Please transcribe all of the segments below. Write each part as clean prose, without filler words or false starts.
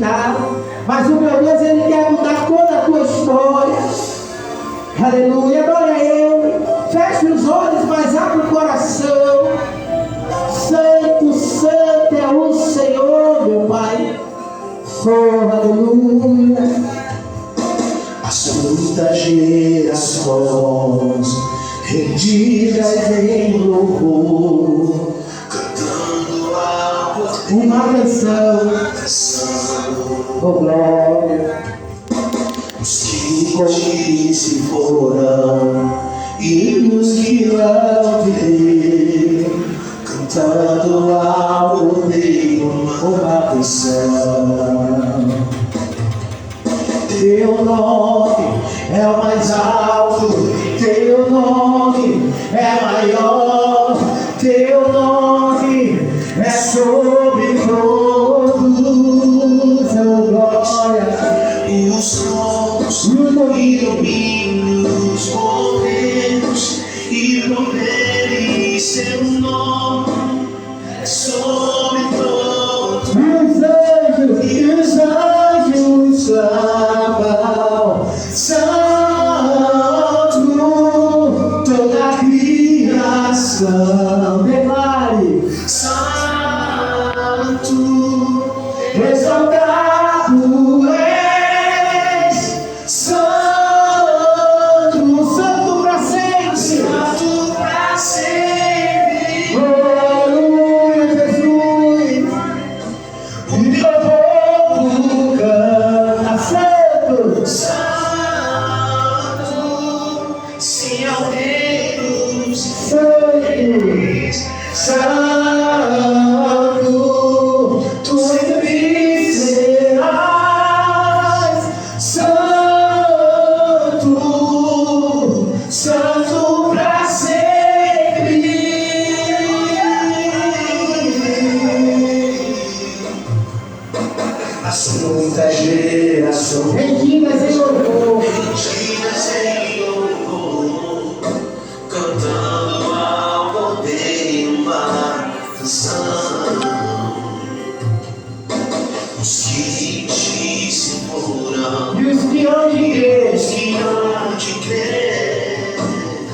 acreditaram. Mas o meu Deus, Ele quer mudar toda a tua história. Aleluia, adora Ele. Feche os olhos, mas abre o coração. Santo, santo é o Senhor, meu Pai. Oh, aleluia. As muitas gerações rendidas em louvor, cantando uma canção, oh glória. Os que contigo se foram e os que hão de vir, cantando ao Cordeiro uma canção. Teu nome é o mais alto, teu nome é maior, teu nome é sobre todos, oh glória. E os tronos iluminam os poderes e poderes, seu nome é sobre todos. E os anjos clamam, santo, toda a criação. Declare, Santo, exaltado és, santo, santo para sempre. Santo para sempre. Aleluia, Jesus. O teu povo canta, santo, Santo, sim ao Rei dos santo, santo, tu sempre serás, santo, santo para sempre. as muitas gerações Rendidas em louvor, rendidas em louvor, cantando ao Cordeiro uma canção. Os que em ti se foram e os que hão de crer, os que hão de crer,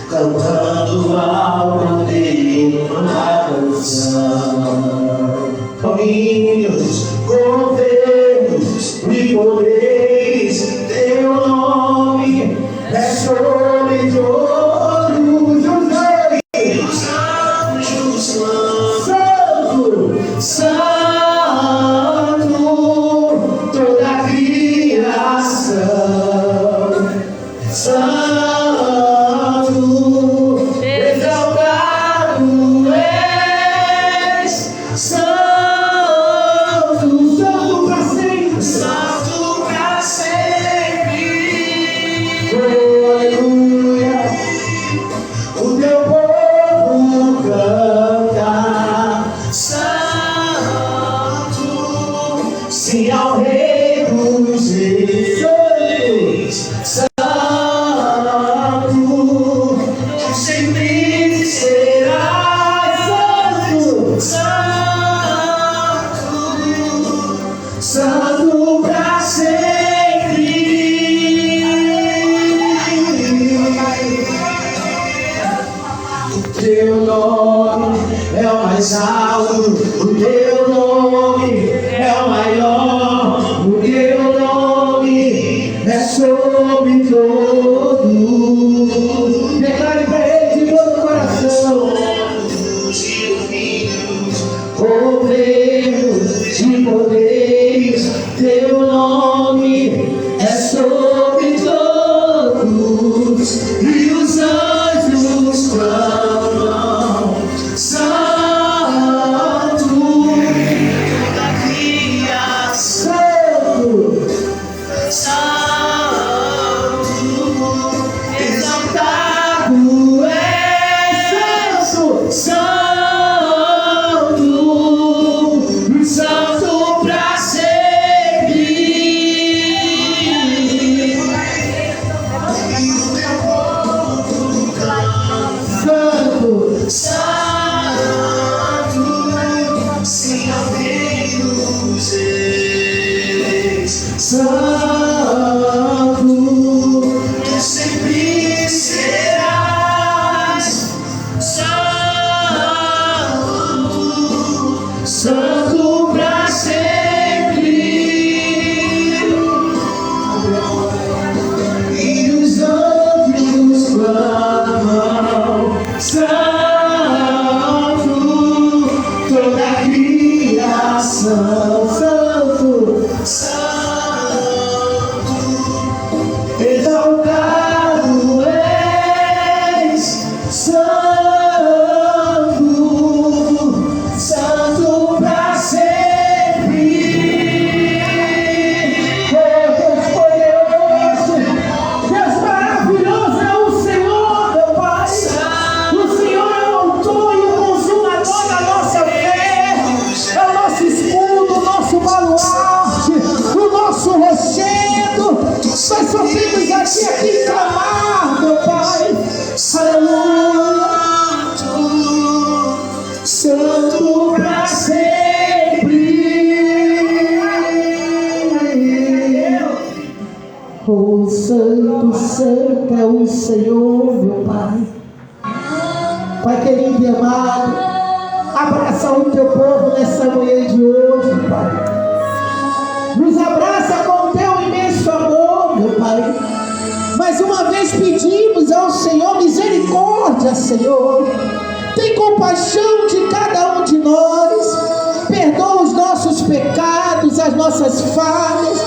cantando ao Cordeiro uma canção. Domínios, governos e poderes, teu nome é sobre todos os anjos clamam, santo, santo, toda a criação, santo, exaltado és, santo, santo para sempre. santo para sempre. Aleluia. O teu povo canta, Santo, sim ao Rei dos Reis, Santo, tu sempre serás santo, santo, santo para sempre. O teu nome é o mais alto, o teu nome é o maior, o teu nome é sobre todos. declare para Ele de todo o coração. Os iluminos, Governos e poderes, teu nome é sobre todos. E os anjos clamam, santo, toda a criação, santo, exaltado és, santo, santo, santo pra Santo, tu sempre serás santo, Santo pra sempre. E os anjos clamam, Santo, toda a criação, Santo, exaltado és, Santo, Santo pra sempre. Oh, Deus poderoso, Deus maravilhoso é o Senhor, meu Pai. O Senhor é o autor e o consumador da nossa fé, é o nosso escudo, o nosso baluarte, o nosso rochedo. Nós só temos aqui clamar, meu Pai. Aleluia. Santo pra sempre. Oh, santo, santo é o Senhor, meu Pai. Pai querido e amado, abraça o teu povo nessa manhã de hoje, Pai. Nos abraça com o teu imenso amor, meu Pai. Mais uma vez pedimos ao Senhor misericórdia, Senhor. Tem compaixão de cada um de nós. Perdoa os nossos pecados, as nossas falhas,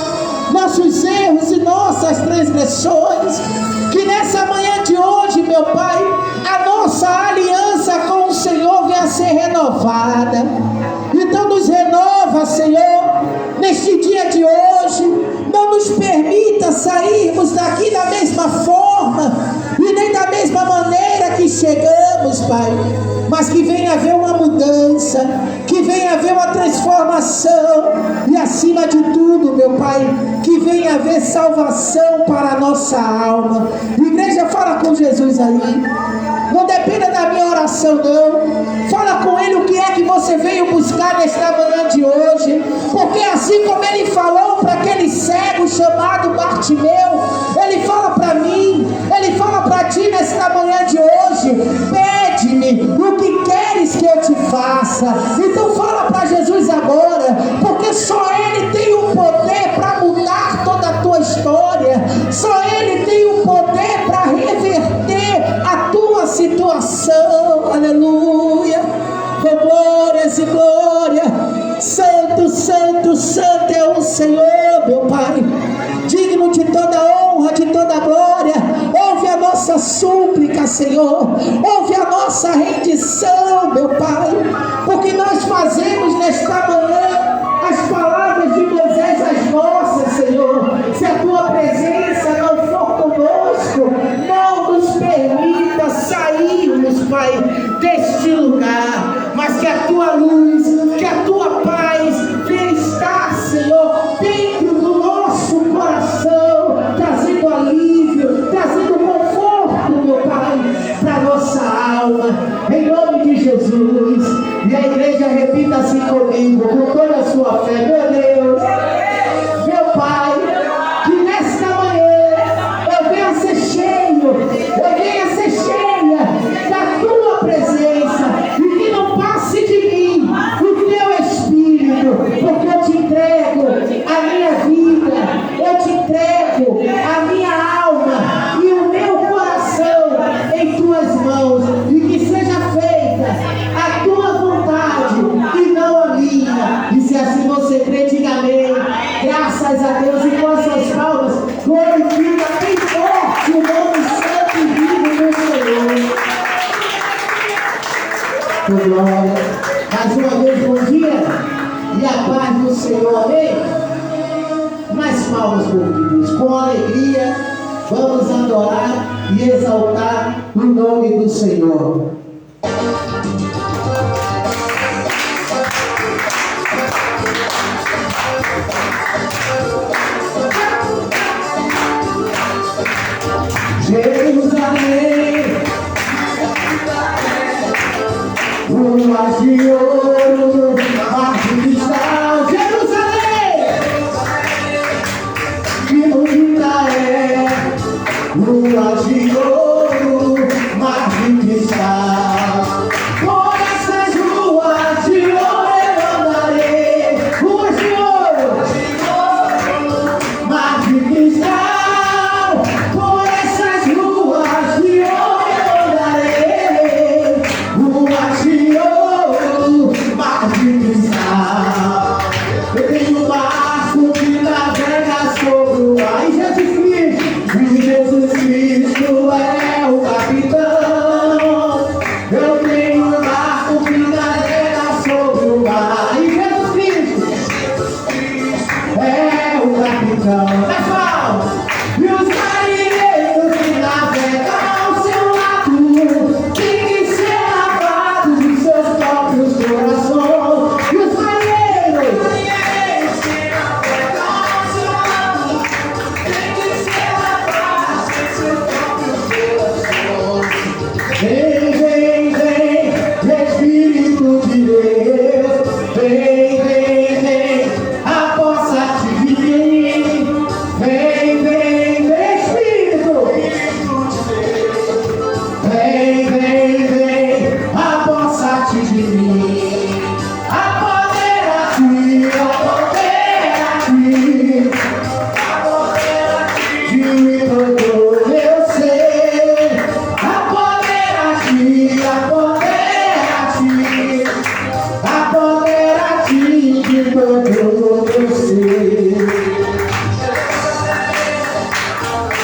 nossos erros e nossas transgressões. Que nessa manhã de hoje, meu Pai, a nossa aliança com o Senhor venha a ser renovada. Então nos renova, Senhor, neste dia de hoje. Não nos permita sairmos daqui da mesma forma e nem da mesma maneira que chegamos, Pai, mas que venha haver uma mudança, que venha haver uma transformação e, acima de tudo, meu Pai, que venha haver salvação para a nossa alma. Igreja, fala com Jesus aí. Não dependa da minha oração, não. Fala com Ele o que é que você veio buscar nesta manhã de hoje. Porque assim como Ele falou para aquele cego chamado Bartimeu, Ele fala para mim, Ele fala para ti nesta manhã de hoje. Pede-me o que queres que eu te faça. Então fala para Jesus agora, porque só Ele tem o poder para mudar toda a tua história. Só Ele tem o poder para reverter a tua situação. Aleluia. Com glórias e glória. Santo, santo, santo é o Senhor, meu Pai. Digno de toda honra, de toda glória. Ouve a nossa súplica, Senhor. Ouve a nossa rendição, meu Pai. Porque nós fazemos nesta manhã as palavras de Moisés as nossas, Senhor. Se a tua presença não for conosco, não nos permita sairmos, Pai, deste lugar. Mas que a tua luz, que a tua paz venha estar, Senhor, dentro do nosso coração, trazendo alívio, trazendo conforto, meu Pai, para a nossa alma, em nome de Jesus. E a igreja repita assim comigo, com toda a sua fé. Meu Deus, meu Pai, que nesta manhã eu venha ser cheio, eu venha ser cheia da tua presença, e que não passe de mim o teu Espírito, porque eu te entrego a minha vida, eu te entrego a minha alma e o meu coração em tuas mãos, e que seja feita a tua vontade e não a minha. E se assim você crê, diga amém. Graças a Deus, e com as suas palmas glorifica bem forte o nome santo e vivo do Senhor. Com glória. Mais uma vez, bom dia e a paz do Senhor, amém? Mais palmas, queridos, com alegria vamos adorar e exaltar o nome do Senhor. Jerusalém, ruas de ouro, mar de cristal. Jerusalém, todo meu ser.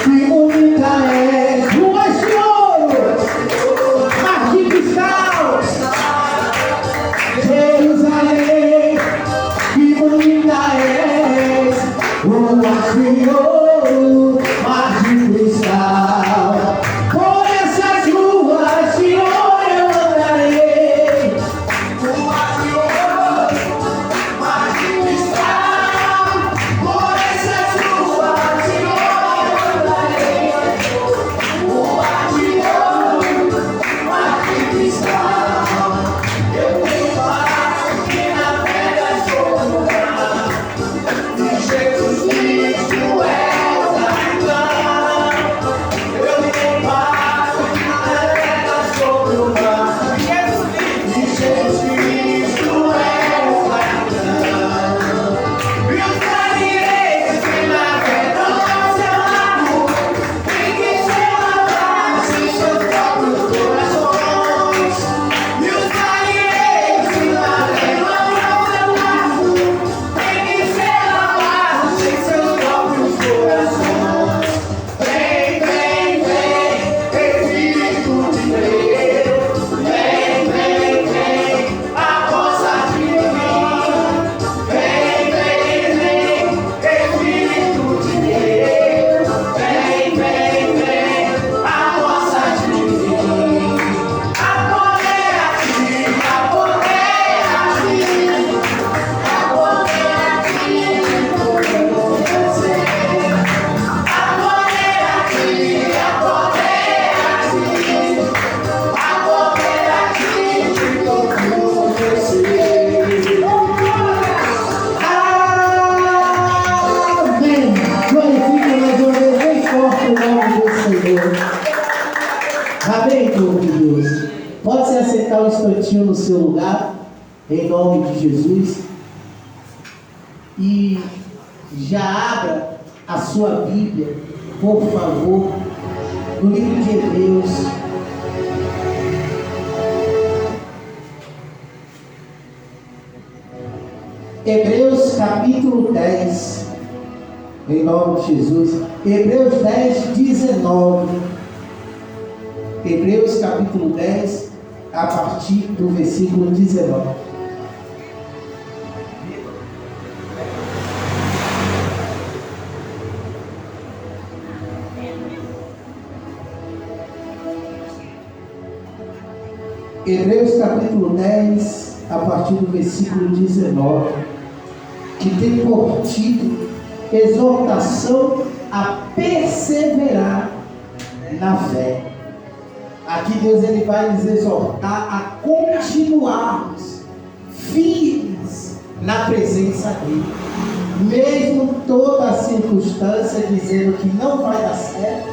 Que bonita és, ruas de ouro, mar de cristal, Jerusalém. Que bonita és, ruas de ouro, mar de cristal. Por essas ruas de ouro eu andarei. Ruas de ouro, mar de cristal. Por essas ruas de ouro eu andarei. Ruas de ouro, mar de cristal. Eu tenho paz que navega sobre o mar. E Jesus Cristo é o capitão. Eu tenho paz que navega sobre o mar. E Jesus Cristo é o capitão. E os marinheiros que navegam ao seu lado têm que ser lavados em seus próprios corações. E os marinheiros que navegam ao seu lado têm que ser lavados em seus próprios corações. Vem, vem, vem, Espírito de Deus. Vem, vem, vem, a força de mim. Vem, vem, vem, Espírito de Deus. Vem, vem, vem, a força de mim. A poder aqui, a poder aqui. A poder aqui, como você. A poder aqui, a poder aqui. A poder aqui, de como você. Amém. Glorifica mais uma vez bem forte o nome do Senhor. Amém, povo de Deus. Pode se assentar um instantinho no seu lugar, em nome de Jesus. E já abra a sua Bíblia, por favor, no livro de Hebreus. Hebreus capítulo 10, em nome de Jesus. Hebreus 10, 19. Hebreus capítulo 10, a partir do versículo 19. Hebreus capítulo 10, a partir do versículo 19, que tem por título exortação a perseverar na fé. Aqui Deus ele vai nos exortar a continuarmos firmes na presença dele, mesmo toda a circunstância dizendo que não vai dar certo,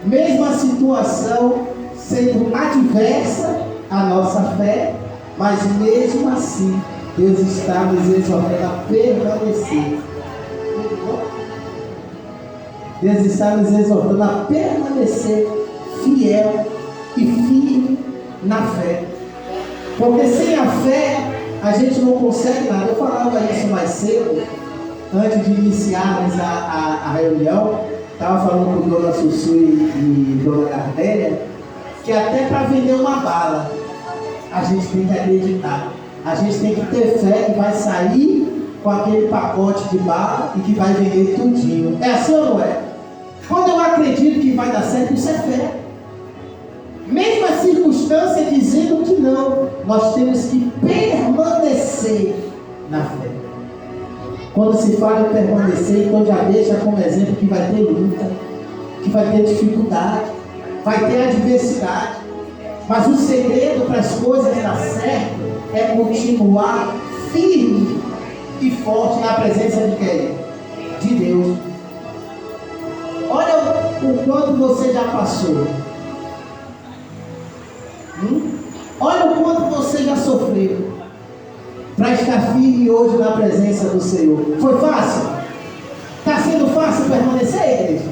mesmo a situação sendo adversa à nossa fé, mas mesmo assim Deus está nos exortando a permanecer. Deus está nos exortando a permanecer fiel e firme na fé. Porque sem a fé a gente não consegue nada. Eu falava isso mais cedo, antes de iniciarmos a reunião. Estava falando com Dona Sussu e Dona Gardélia, que até para vender uma bala a gente tem que acreditar. A gente tem que ter fé que vai sair com aquele pacote de bala e que vai vender tudinho. É assim ou não é? Quando eu acredito que vai dar certo, isso é fé. Mesmo a circunstância dizendo que não, nós temos que permanecer na fé. Quando se fala em permanecer, então já deixa como exemplo que vai ter luta, que vai ter dificuldade, vai ter adversidade. Mas o segredo para as coisas dar certo é continuar firme e forte na presença de quem? De Deus. Olha o quanto você já passou. Olha o quanto você já sofreu para estar firme hoje na presença do Senhor. Foi fácil? Está sendo fácil permanecer, igreja?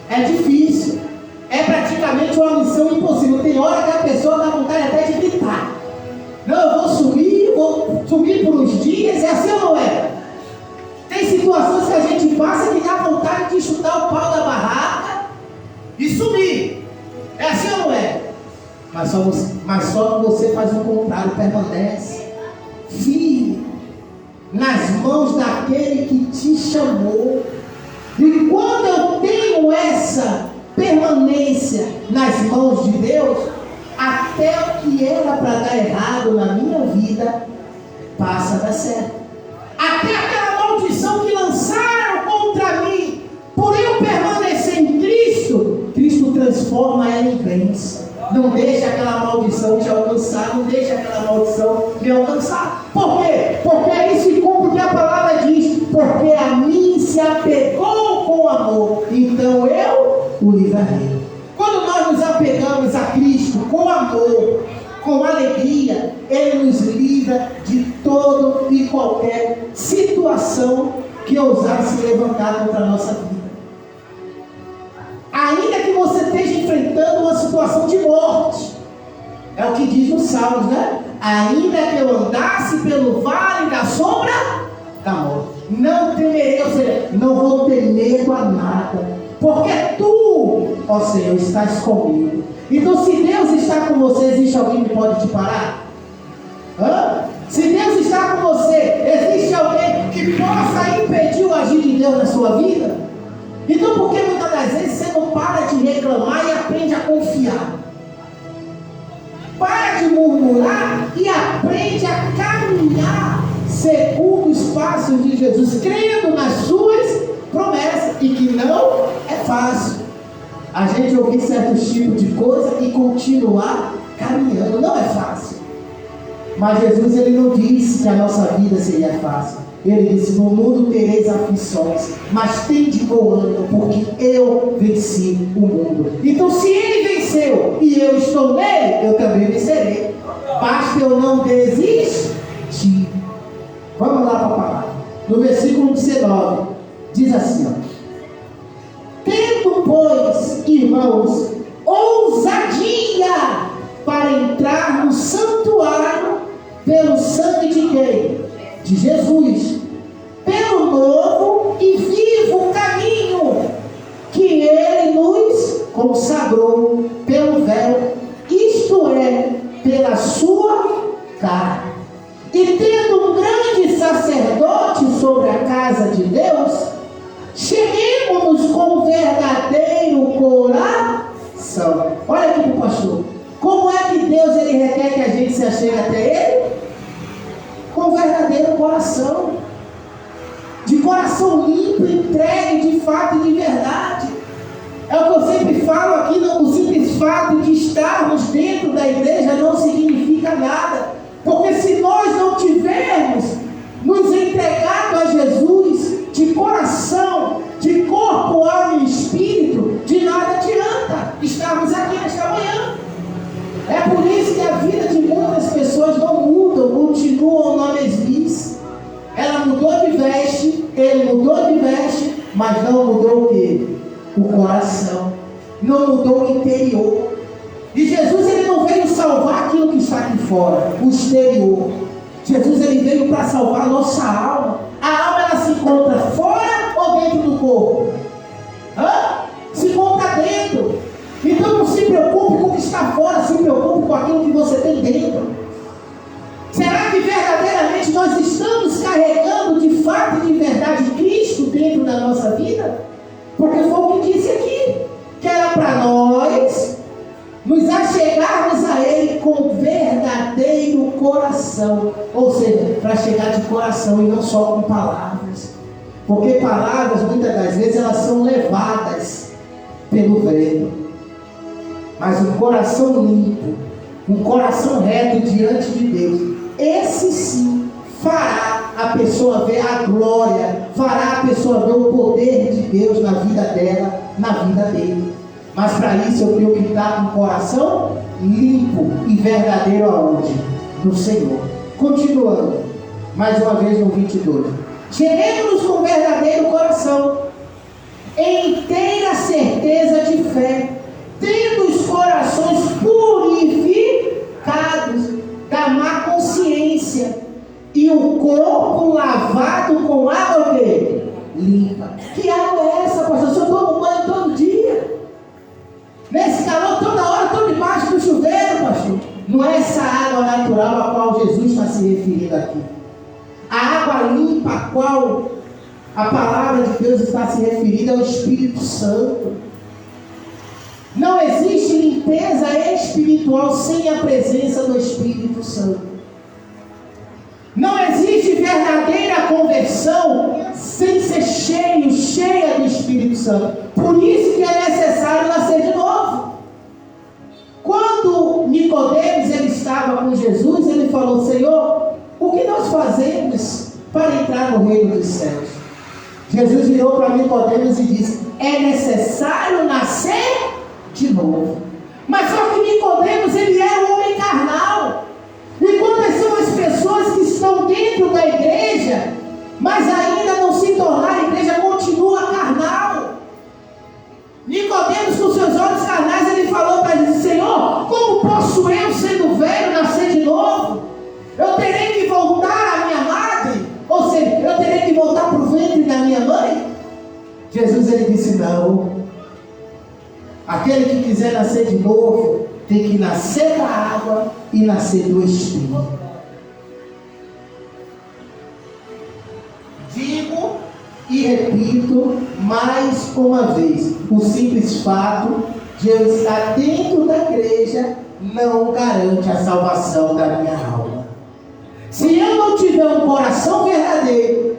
É difícil. É praticamente uma missão impossível. Tem hora que a pessoa dá vontade até de gritar. Não, eu vou subir, vou sumir por uns dias, é assim ou não é? Tem situações que a gente passa que dá vontade de chutar o pau da barraca e sumir. É assim ou não é? Mas só que você faz o contrário, permanece firme nas mãos daquele que te chamou. E quando eu tenho essa permanência nas mãos de Deus, até o que era para dar errado na minha vida passa a dar certo. Até aquela maldição que lançaram contra mim, por eu permanecer em Cristo, Cristo transforma ela em bênção. Não deixa aquela maldição te alcançar, não deixa aquela maldição me alcançar. Por quê? Porque aí se cumpre o que a palavra diz, porque a mim se apegou com amor, então eu o livrarei. Quando nós nos apegamos a Cristo com amor, com alegria, Ele nos livra de toda e qualquer situação que ousar se levantar contra a nossa vida. Ainda que você esteja enfrentando uma situação de morte, é o que diz nos Salmos, né? Ainda que eu andasse pelo vale da sombra da morte, não temerei, ou seja, não vou ter medo a nada, porque tu, ó Senhor, estás comigo. Então, se Deus está com você, existe alguém que pode te parar? Se Deus está com você, existe alguém que possa impedir o agir de Deus na sua vida? Então, por que muitas das vezes você não para de reclamar e aprende a confiar? Para de murmurar e aprende a caminhar segundo os passos de Jesus, crendo nas suas promessas, e que não é fácil a gente ouvir certos tipos de coisa e continuar caminhando. Não é fácil. Mas Jesus, Ele não disse que a nossa vida seria fácil. Ele disse: no mundo tereis aflições, mas tende bom ânimo, porque eu venci o mundo. Então, se Ele venceu e eu estou nele, eu também vencerei. Basta eu não desistir. Vamos lá para a palavra. No versículo 19, diz assim, ó: tendo, pois, irmãos, ousadia para entrar no santuário pelo sangue de quem? De Jesus, pelo novo e vivo caminho que Ele nos consagrou pelo véu, isto é, pela sua carne. E tendo um grande sacerdote sobre a casa de Deus, cheguemos-nos com verdadeiro coração. Olha aqui para o pastor. Como é que Deus Ele requer que a gente se achegue até Ele? Com verdadeiro coração. De coração limpo, entregue de fato e de verdade. É o que eu sempre falo aqui, não, o simples fato de estarmos dentro da igreja não significa nada. Porque se nós não tivermos nos entregado a Jesus de coração, de corpo, alma e espírito, de nada adianta estarmos aqui nesta manhã. É por isso que a vida de muitas pessoas não mudam, continuam na mesmice. Ela mudou de veste, ele mudou de veste, mas não mudou o quê? O coração. Não mudou o interior. E Jesus, Ele não veio salvar aquilo que está aqui fora, o exterior. Jesus, Ele veio para salvar a nossa alma. A alma, ela se encontra fora ou dentro do corpo? Se encontra dentro. Então não se preocupe com o que está fora, se preocupe com aquilo que você tem dentro. Será que verdadeiramente nós estamos carregando de fato e de verdade Cristo dentro da nossa vida? Porque foi o que disse aqui, que era para nós nos achegarmos a Ele com verdadeiro coração. Ou seja, para chegar de coração e não só com palavras. Porque palavras, muitas das vezes, elas são levadas pelo vento. Mas um coração limpo, um coração reto diante de Deus, esse sim fará a pessoa ver a glória, fará a pessoa ver o poder de Deus na vida dela, na vida dele. Mas para isso eu tenho que estar com o coração limpo e verdadeiro aonde? No Senhor. Continuando, mais uma vez no 22. Cheguemos com verdadeiro coração, em inteira certeza de fé, tendo os corações purificados da má consciência e corpo lavado com água o quê? Limpa. Que água é essa, pastor? Eu tomo banho todo dia. Nesse calor, toda hora, estou debaixo do chuveiro, pastor. Não é essa água natural a qual Jesus está se referindo aqui. A água limpa a qual a palavra de Deus está se referindo é o Espírito Santo. Não existe limpeza espiritual sem a presença do Espírito Santo. Não existe verdadeira conversão sem ser cheia do Espírito Santo. Por isso que é necessário nascer de novo. Quando Nicodemos ele estava com Jesus, ele falou: Senhor, o que nós fazemos para entrar no reino dos céus? Jesus virou para Nicodemos e disse: é necessário nascer de novo. Mas só que Nicodemos ele era um homem carnal. E quantas são as pessoas que estão dentro da igreja, mas ainda não se tornaram igreja, continua carnal? Nicodemos, com seus olhos carnais, ele falou para Jesus: Senhor, como posso eu, sendo velho, nascer de novo? Eu terei que voltar à minha madre? Ou seja, eu terei que voltar para o ventre da minha mãe? Jesus ele disse: não. Aquele que quiser nascer de novo tem que nascer da água e nascer do Espírito. Digo e repito mais uma vez: o simples fato de eu estar dentro da igreja não garante a salvação da minha alma. Se eu não tiver um coração verdadeiro,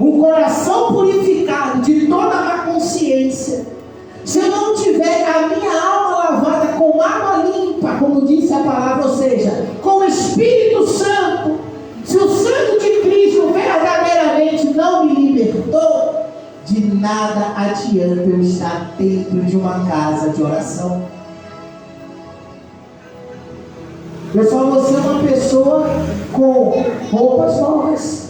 um coração purificado de toda a má consciência, se eu não tiver a minha alma lavada com água limpa, como disse a palavra, ou seja, com o Espírito Santo, se o sangue de Cristo verdadeiramente não me libertou, de nada adianta eu estar dentro de uma casa de oração. Pessoal, você é uma pessoa com roupas novas,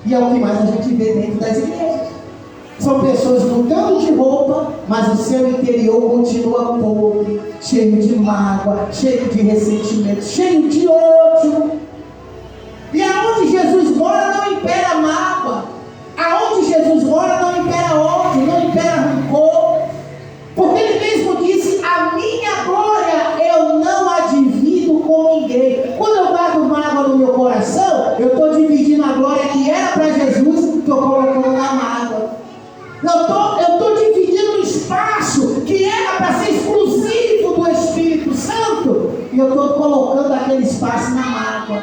e é o que mais a gente vê dentro das igrejas. São pessoas mudando de roupa, mas o seu interior continua podre, cheio de mágoa, cheio de ressentimento, cheio de ódio. E aonde Jesus mora não impera mágoa. Aonde Jesus mora não impera ódio, não impera rancor. Porque ele mesmo disse: a minha glória eu não a divido com ninguém. Quando eu guardo mágoa no meu coração, eu estou dividindo a glória que era para Jesus, estou colocando na mágoa. Eu estou dividindo um espaço que era para ser exclusivo do Espírito Santo, e eu estou colocando aquele espaço na mágoa.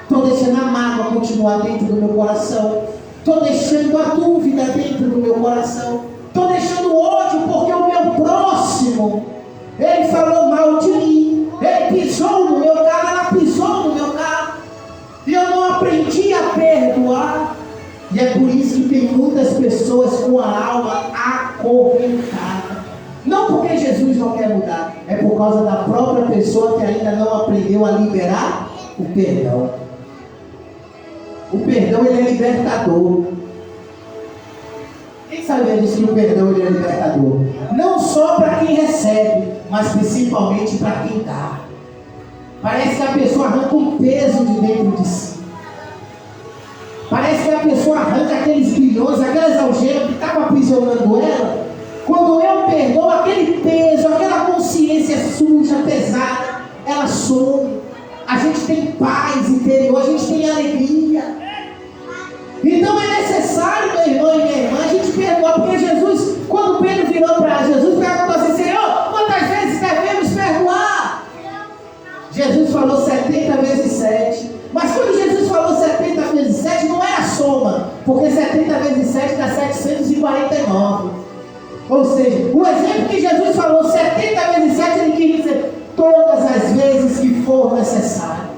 Estou deixando a mágoa continuar dentro do meu coração. Estou deixando a dúvida dentro do meu coração. Estou deixando o ódio porque o meu próximo, ele falou mal de mim, ele pisou no meu carro, ela pisou no meu carro, e eu não aprendi a perdoar. E é por isso que tem muitas pessoas com a alma acorrentada. Não porque Jesus não quer mudar, é por causa da própria pessoa que ainda não aprendeu a liberar o perdão. O perdão ele é libertador. Quem sabe disso que o perdão ele é libertador? Não só para quem recebe, mas principalmente para quem dá. Parece que a pessoa arranca um peso de dentro de si. Parece que a pessoa arranca aqueles grilhões, aquelas algemas que estavam aprisionando ela. Quando eu perdoo, aquele peso, aquela consciência suja, pesada, ela some. A gente tem paz interior, a gente tem alegria. Então é necessário, meu irmão e minha irmã, a gente perdoar. Porque Jesus, quando Pedro virou para Jesus, perguntou assim: Senhor, quantas vezes devemos perdoar? Jesus falou 70 vezes 7. Mas quando Jesus falou 70 vezes 7, não é a soma, porque 70 vezes 7 dá 749. Ou seja, o exemplo que Jesus falou 70 vezes 7, ele quis dizer todas as vezes que for necessário.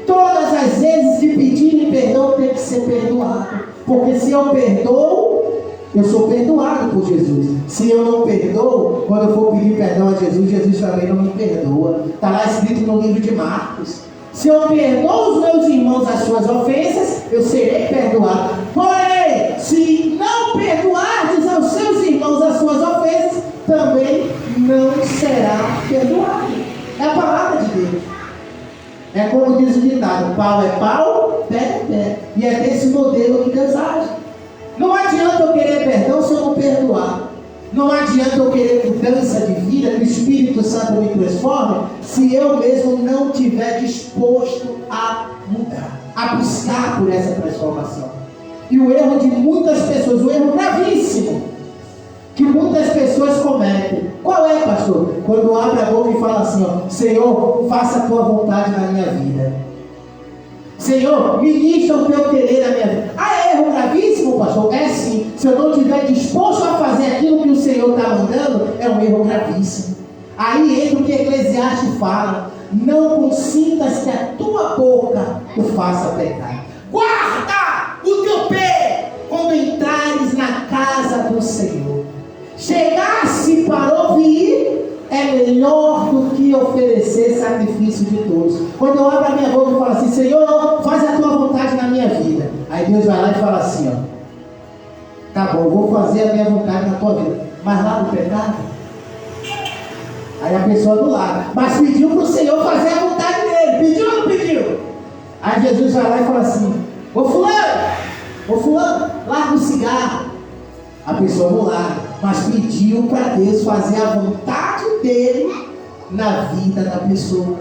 Todas as vezes que pedirem perdão tem que ser perdoado. Porque se eu perdoo, eu sou perdoado por Jesus. Se eu não perdoo, quando eu for pedir perdão a Jesus, Jesus também não me perdoa. Está lá escrito no livro de Marcos. Se eu perdoo os meus irmãos as suas ofensas, eu serei perdoado. Porém, se não perdoardes aos seus irmãos as suas ofensas, também não será perdoado. É a palavra de Deus. É como diz o ditado: pau é pau, pé é pé. E é desse modelo que Deus age. Não adianta eu querer perdão se eu não perdoar. Não adianta eu querer mudança de vida, que o Espírito Santo me transforme, se eu mesmo não estiver disposto a mudar, a buscar por essa transformação. E o erro de muitas pessoas, o erro gravíssimo, que muitas pessoas cometem. Qual é, pastor? Quando abre a boca e fala assim, ó, Senhor, faça a tua vontade na minha vida. Senhor, ministra o teu querer na minha vida. Ah, é erro gravíssimo, pastor? É sim. Se eu não estiver disposto a fazer aquilo que o Senhor está mandando, é um erro gravíssimo. Aí entra o que Eclesiastes fala: não consintas que a tua boca o faça pecar. Guarda o teu pé quando entrares na casa do Senhor. Chegar-se para ouvir é melhor do que oferecer sacrifício de todos. Quando eu abro a minha boca e falo assim, Senhor, faz a tua vontade na minha vida. Aí Deus vai lá e fala assim, ó, tá bom, vou fazer a minha vontade na tua vida. Mas lá no pecado, aí a pessoa do lado, mas pediu para o Senhor fazer a vontade dele. Pediu ou não pediu? Aí Jesus vai lá e fala assim, ô fulano, larga o cigarro. A pessoa não larga, mas pediu para Deus fazer a vontade dele na vida da pessoa.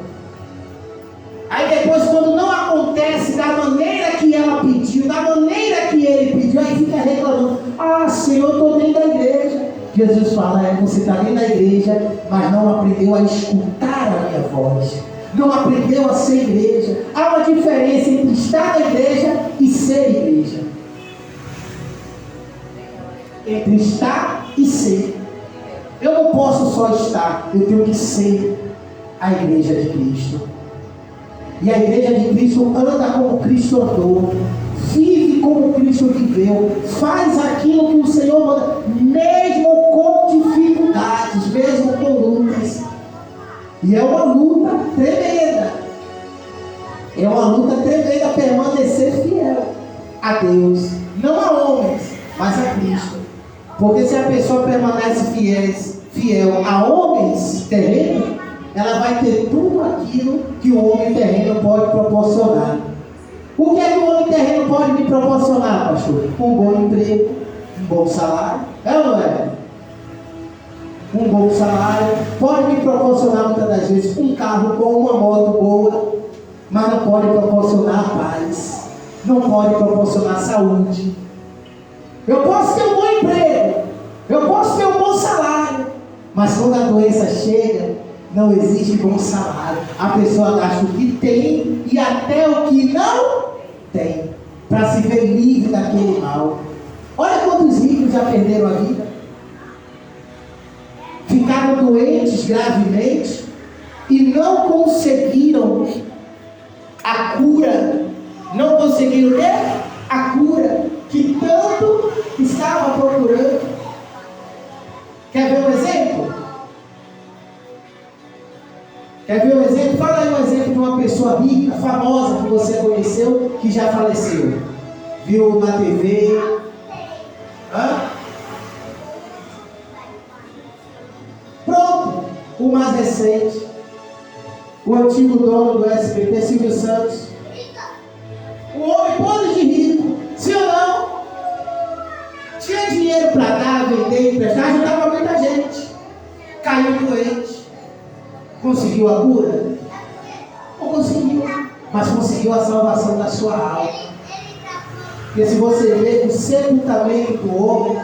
Aí depois, quando não acontece da maneira que ela pediu, da maneira que ele pediu, aí fica reclamando, ah, Senhor, eu estou dentro da igreja. Jesus fala, você está dentro da igreja, mas não aprendeu a escutar a minha voz, não aprendeu a ser igreja. Há uma diferença entre estar na igreja e ser igreja. Entre estar e ser. Eu não posso só estar, eu tenho que ser a igreja de Cristo. E a igreja de Cristo anda como Cristo andou, vive como Cristo viveu, faz aquilo que o Senhor manda, mesmo com dificuldades, mesmo com lutas. E é uma luta tremenda. É uma luta tremenda permanecer fiel a Deus, não a homens, mas a Cristo. Porque se a pessoa permanece fiel a homens terrenos, ela vai ter tudo aquilo que o homem terreno pode proporcionar. O que é que o homem terreno pode me proporcionar, pastor? Um bom emprego, um bom salário. É ou não é? Um bom salário. Pode me proporcionar muitas das vezes um carro bom, uma moto boa, mas não pode proporcionar paz. Não pode proporcionar saúde. Eu posso ter um bom emprego, eu posso ter um bom salário, mas quando a doença chega, não existe bom salário. A pessoa gasta o que tem e até o que não tem, para se ver livre daquele mal. Olha quantos ricos já perderam a vida, ficaram doentes gravemente e não conseguiram a cura. Não conseguiram ter a cura que tanto estava procurando. Quer ver um exemplo? Quer ver um exemplo? Fala aí um exemplo de uma pessoa rica, famosa, que você conheceu, que já faleceu. Viu na TV? Hã? Pronto. O mais recente. O antigo dono do SBT, Silvio Santos. O homem podre de rico. Sim ou não? Tinha dinheiro para dar, vender, emprestar, ajudava muita gente. Caiu doente. Conseguiu a cura? Não conseguiu, mas conseguiu a salvação da sua alma. Porque se você ver, o sepultamento do homem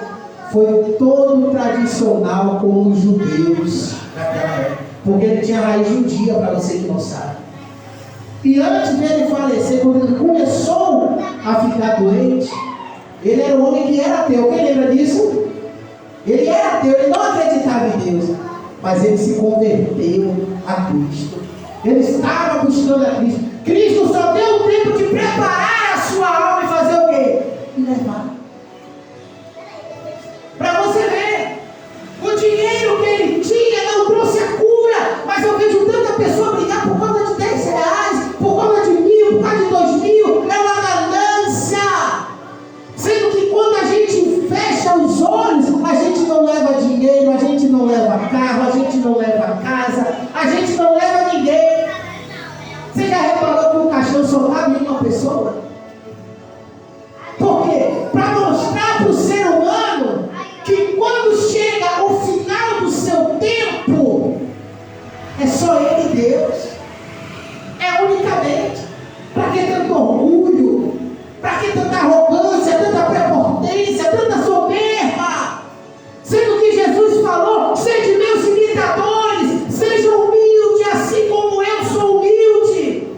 foi todo tradicional com os judeus naquela época. Porque ele tinha raiz judia, para você que não sabe. E antes dele falecer, quando ele começou a ficar doente, ele era um homem que era ateu. Quem lembra disso? Ele era ateu, ele não acreditava em Deus. Mas ele se converteu a Cristo. Ele estava buscando a Cristo. Cristo só deu o tempo de preparar a sua alma e fazer o quê? E levar. Para você ver, o dinheiro que ele tinha não trouxe a cura. Mas eu vejo tanta pessoa brigar por conta de R$10, por conta de 1.000, por conta de 2.000. É uma ganância. Sendo que quando a gente fecha os olhos, a gente não leva dinheiro, a gente não leva carro, a gente não leva casa, a gente não leva ninguém. Você já reparou que o caixão só cabe uma pessoa? só Ele e Deus. É unicamente. Para que tanto orgulho? Para que tanta arrogância, tanta prepotência, tanta soberba? Sendo que Jesus falou: sede meus imitadores, sejam humildes, assim como eu sou humilde.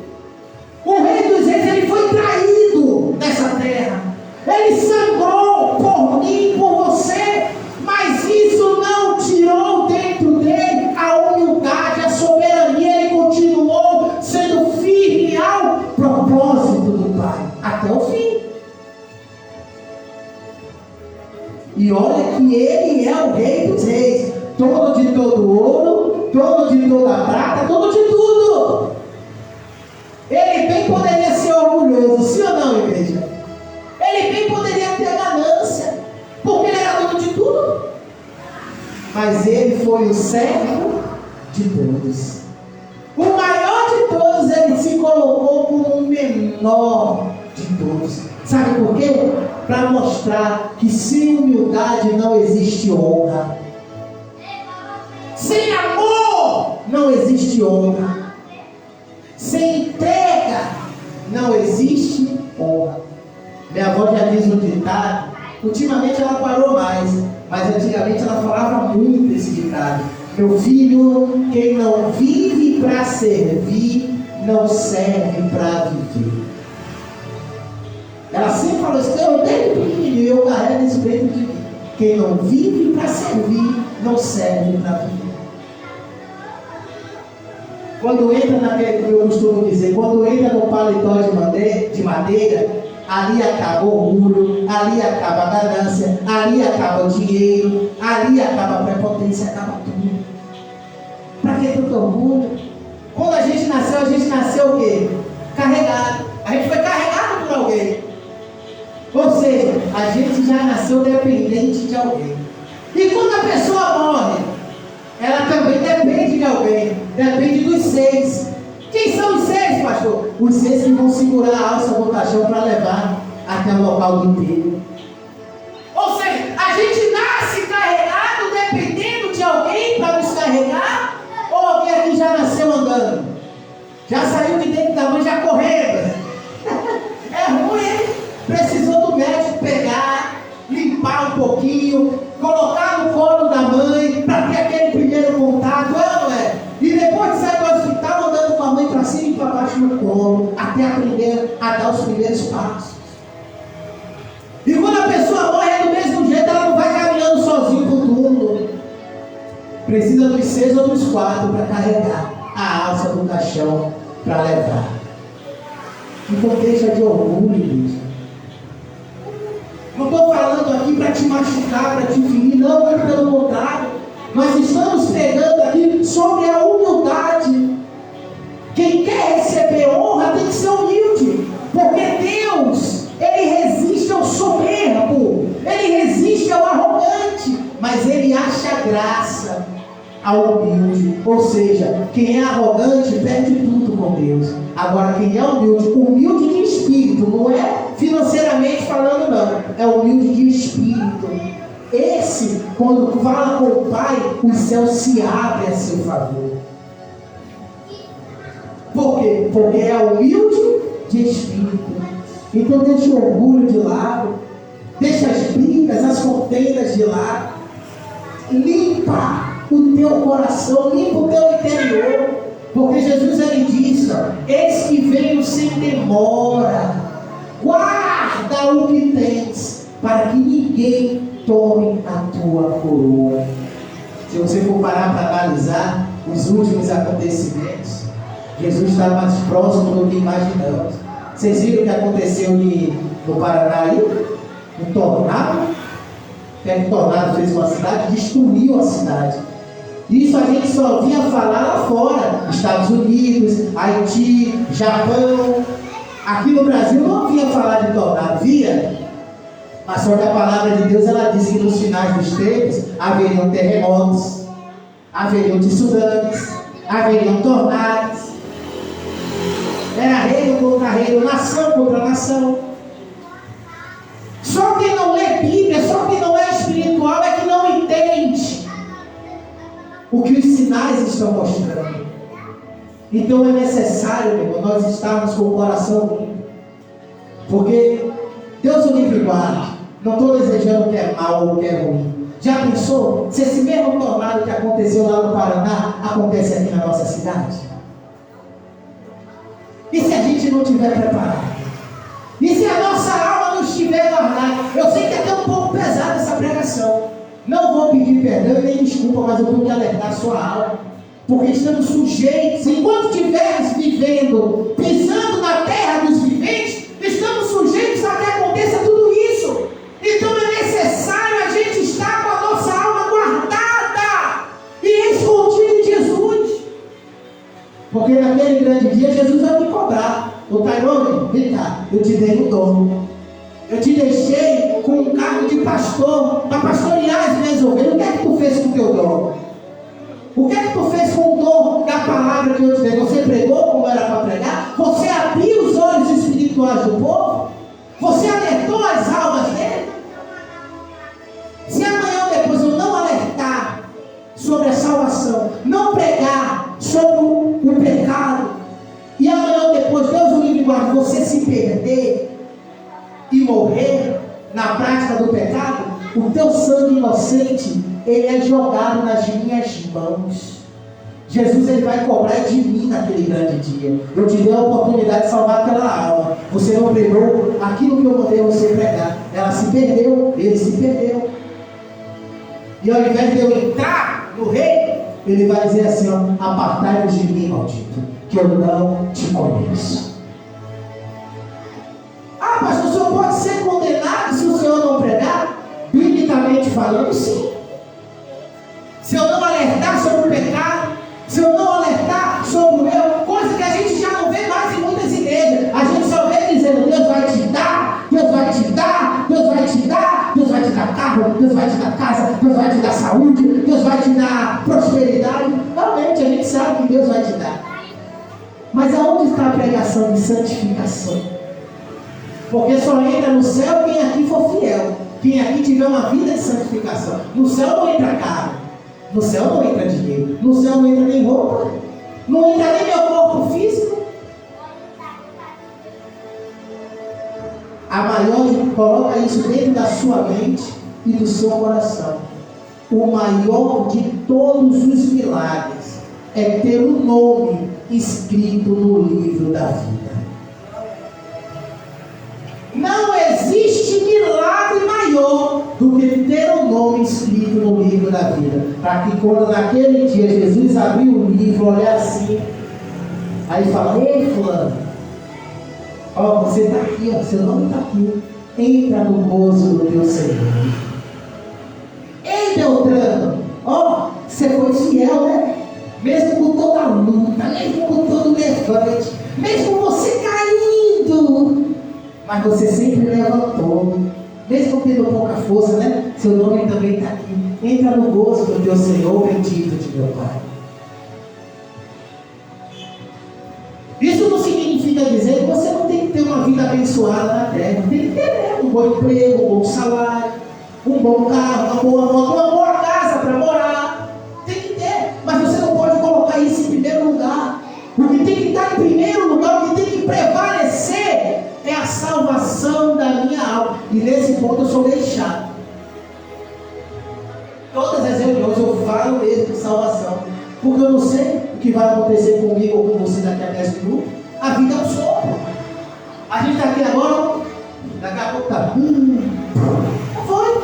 O Rei dos Reis, ele foi traído nessa terra. Ele sangrou por mim, por você, mas isso não tirou dentro dele a humildade, a soberania. Ele continuou sendo firme ao propósito do Pai, até o fim. E olha que Ele é o Rei dos Reis, dono de todo ouro, dono de toda prata, dono de tudo. Ele bem poderia ser orgulhoso, sim ou não, igreja? Ele bem poderia ter ganância, porque ele era dono de tudo. Mas ele foi o servo de todos. O maior de todos, ele se colocou como o menor de todos. Sabe por quê? Para mostrar que sem humildade não existe honra. Sem amor não existe honra. Sem entrega não existe honra. Minha avó já diz um ditado. Ultimamente ela parou mais, mas antigamente ela falava muito esse ditado: meu filho, quem não vive para servir, não serve para viver. Ela sempre falou isso, eu desde pequenininho, eu carrego esse dentro de mim. Quem não vive para servir, não serve para viver. Quando entra naquele, eu costumo dizer, quando entra no paletó de madeira, ali acaba o orgulho, ali acaba a ganância, ali acaba o dinheiro, ali acaba a prepotência, acaba tudo. Para que tanto orgulho? Quando a gente nasceu o quê? Carregado. A gente foi carregado por alguém. Ou seja, a gente já nasceu dependente de alguém. E quando a pessoa morre, ela também depende de alguém. Depende dos 6. Quem são os 6, pastor? Os 6 que vão segurar a alça do caixão para levar até o local do enterro. Ou seja, a gente nasce carregado, dependendo de alguém para nos carregar, ou alguém aqui já nasceu andando? Já saiu de dentro da mãe, já correndo. É ruim, hein? Precisou do médico pegar, limpar um pouquinho, colocar no colo da mãe, para ter aquele primeiro contato, é ou não é? E depois de sair do hospital, andando com a mãe para cima e para baixo no colo, até aprender a dar os primeiros passos. E quando a pessoa morre é do mesmo jeito, ela não vai caminhando sozinho para o túmulo. Precisa dos 6 ou dos 4 para carregar a alça do caixão para levar. Então deixa de orgulho, igreja. Não estou falando aqui para te machucar, para te ferir, não, é pelo contrário. Nós estamos pregando aqui sobre a humildade. Quem quer receber honra tem que ser humilde, porque Deus, Ele resiste ao soberbo, Ele resiste ao arrogante, mas Ele acha graça ao humilde. Ou seja, quem é arrogante perde tudo com Deus. Agora quem é humilde de espírito, não é financeiramente falando não, é humilde de espírito. Esse, quando fala com o Pai, o céu se abre a seu favor. Por quê? Porque é humilde de espírito. Então deixa o orgulho de lado, deixa as brigas, as contendas de lado, limpa o teu coração, limpa o teu interior, porque Jesus ele disse: eis que venho sem demora, guarda o que tens, para que ninguém tome a tua coroa. Se você for parar para analisar os últimos acontecimentos, Jesus está mais próximo do que imaginamos. Vocês viram o que aconteceu no Paraná aí? Um tornado? O tornado fez uma cidade, destruiu a cidade. Isso a gente só vinha falar lá fora, Estados Unidos, Haiti, Japão. Aqui no Brasil não vinha falar de tornado, via? Mas só que a palavra de Deus, ela diz que nos finais dos tempos haveriam terremotos, haveriam tsunamis, haveriam tornados. Era reino contra reino, nação contra nação. Só quem não lê Bíblia, só quem não é espiritual é que não entende o que os sinais estão mostrando. Então é necessário, meu irmão, nós estarmos com o coração limpo. Porque Deus o livre guarde. Não estou desejando o que é mal ou o que é ruim. Já pensou se esse mesmo tornado que aconteceu lá no Paraná acontece aqui na nossa cidade? E se a gente não estiver preparado? E se a nossa alma não estiver guardada? Eu sei que é até um pouco pesada essa pregação. Não vou pedir perdão e nem desculpa, mas eu tenho que alertar a sua alma. Porque estamos sujeitos, enquanto estivermos vivendo, pisando na terra dos viventes, estamos sujeitos a que aconteça tudo isso. Então é necessário a gente estar com a nossa alma guardada e escondida em Jesus. Porque naquele grande dia Jesus vai me cobrar. Ô Tairone, vem cá, eu te dei um dom. Eu te deixei com um cargo de pastor para pastorear as minhas ovelhas. O que é que tu fez com o teu dom? O que é que tu fez com o dom da palavra que eu te dei? Você pregou como era para pregar? Você abriu os olhos espirituais do povo? Você alertou as almas dele? Se amanhã ou depois eu não alertar sobre a salvação, não pregar sobre o pecado, e amanhã ou depois Deus o livre guarde, você se perder e morrer na prática do pecado, o teu sangue inocente, ele é jogado nas minhas mãos. Jesus, ele vai cobrar de mim naquele grande dia. Eu te dei a oportunidade de salvar aquela alma. Você não pregou aquilo que eu mandei você pregar. Ela se perdeu, ele se perdeu. E ao invés de eu entrar no reino, ele vai dizer assim, ó, apartai-vos de mim, maldito, que eu não te conheço. Ah, pastor, o senhor pode ser condenado se o senhor não pregar? Biblicamente falando, sim. Se eu não alertar sobre o pecado, se eu não alertar sobre o meu, coisa que a gente já não vê mais em muitas igrejas. A gente só vê dizendo, Deus vai te dar, Deus vai te dar, Deus vai te dar, Deus vai te dar carro, Deus vai te dar casa, Deus vai te dar saúde, Deus vai te dar prosperidade. Realmente a gente sabe que Deus vai te dar. Mas aonde está a pregação de santificação? Porque só entra no céu quem aqui for fiel, quem aqui tiver uma vida de santificação. No céu não entra carne, no céu não entra dinheiro, no céu não entra nem roupa, não entra nem meu corpo físico. A maior, coloca isso dentro da sua mente e do seu coração. O maior de todos os milagres é ter o nome escrito no livro da vida. Não existe milagre maior do que ter o nome escrito no livro da vida. Para que quando naquele dia Jesus abriu o livro, olhar assim, aí fala, ei fulano, ó, você está aqui, ó, seu nome está aqui. Entra no gozo do teu Senhor. Ei Beltrano, ó, você foi fiel, né? Mesmo com toda a luta, mesmo com todo o levante, mesmo você caindo, mas você sempre levantou, mesmo tendo pouca força, né? Seu nome também está aqui. Entra no gozo do teu Senhor, bendito de meu Pai. Isso não significa dizer que você não tem que ter uma vida abençoada na terra. Tem que ter, né? Um bom emprego, um bom salário, um bom carro, uma boa moto, uma boa casa para morar. Tem que ter, mas você não pode colocar isso em primeiro lugar. O que tem que estar em primeiro lugar, o que tem que prevalecer é a salvação da minha alma. E nesse ponto eu sou deixado. Todas as reuniões eu falo mesmo de salvação, porque eu não sei o que vai acontecer comigo ou com você daqui a 10 minutos. A vida é um sopro. A gente está aqui agora, daqui a pouco está. Foi.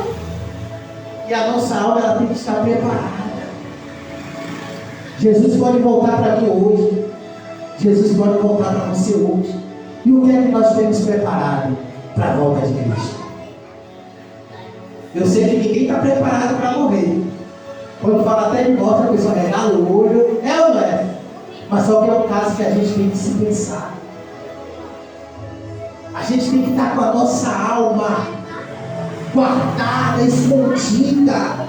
E a nossa alma ela tem que estar preparada. Jesus pode voltar para mim hoje. Jesus pode voltar para você hoje. E o que é que nós temos preparado para a volta de Cristo? Eu sei que ninguém está preparado para morrer. Quando fala até de morte, a pessoa regala o olho. É ou não é? Mas só que é um caso que a gente tem que se pensar. A gente tem que estar com a nossa alma guardada, escondida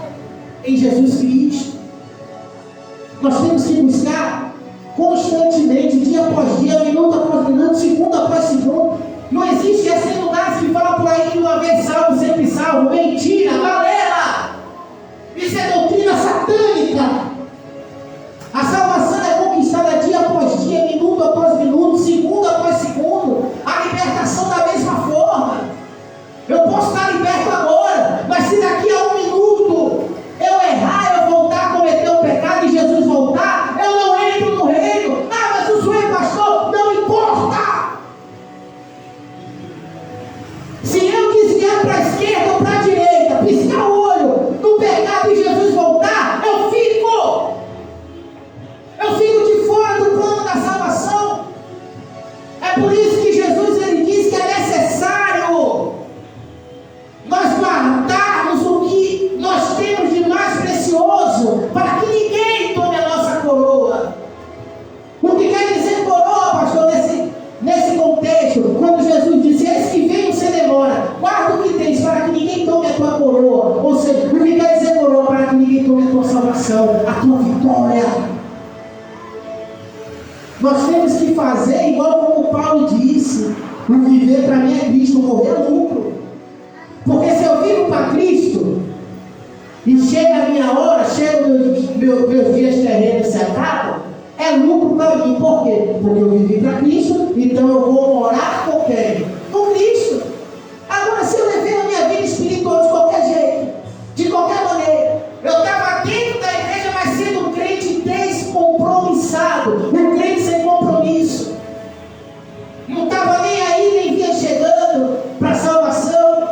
em Jesus Cristo. Nós temos que buscar constantemente, dia após dia, minuto após minuto, segundo após segundo. Não existe esse lugar que fala por aí que uma vez salvo, sempre salvo. Mentira, galera! Isso é doutrina satânica. A salvação é conquistada dia após dia, coroa. Ou seja, o que quer dizer coroa? Para que ninguém tome a tua salvação, a tua vitória. Nós temos que fazer igual como Paulo disse: o viver para mim é Cristo, morrer é lucro. Porque se eu vivo para Cristo e chega a minha hora, chega meus dias terrenos se acabam, é lucro para mim. Por quê? Porque eu vivi para Cristo, então eu vou morar com quem? Com Cristo. Agora, se eu levei a minha vida espiritual de qualquer jeito, de qualquer maneira, eu estava dentro da igreja, mas sendo um crente descompromissado, um crente sem compromisso, não estava nem aí, nem vinha chegando para a salvação.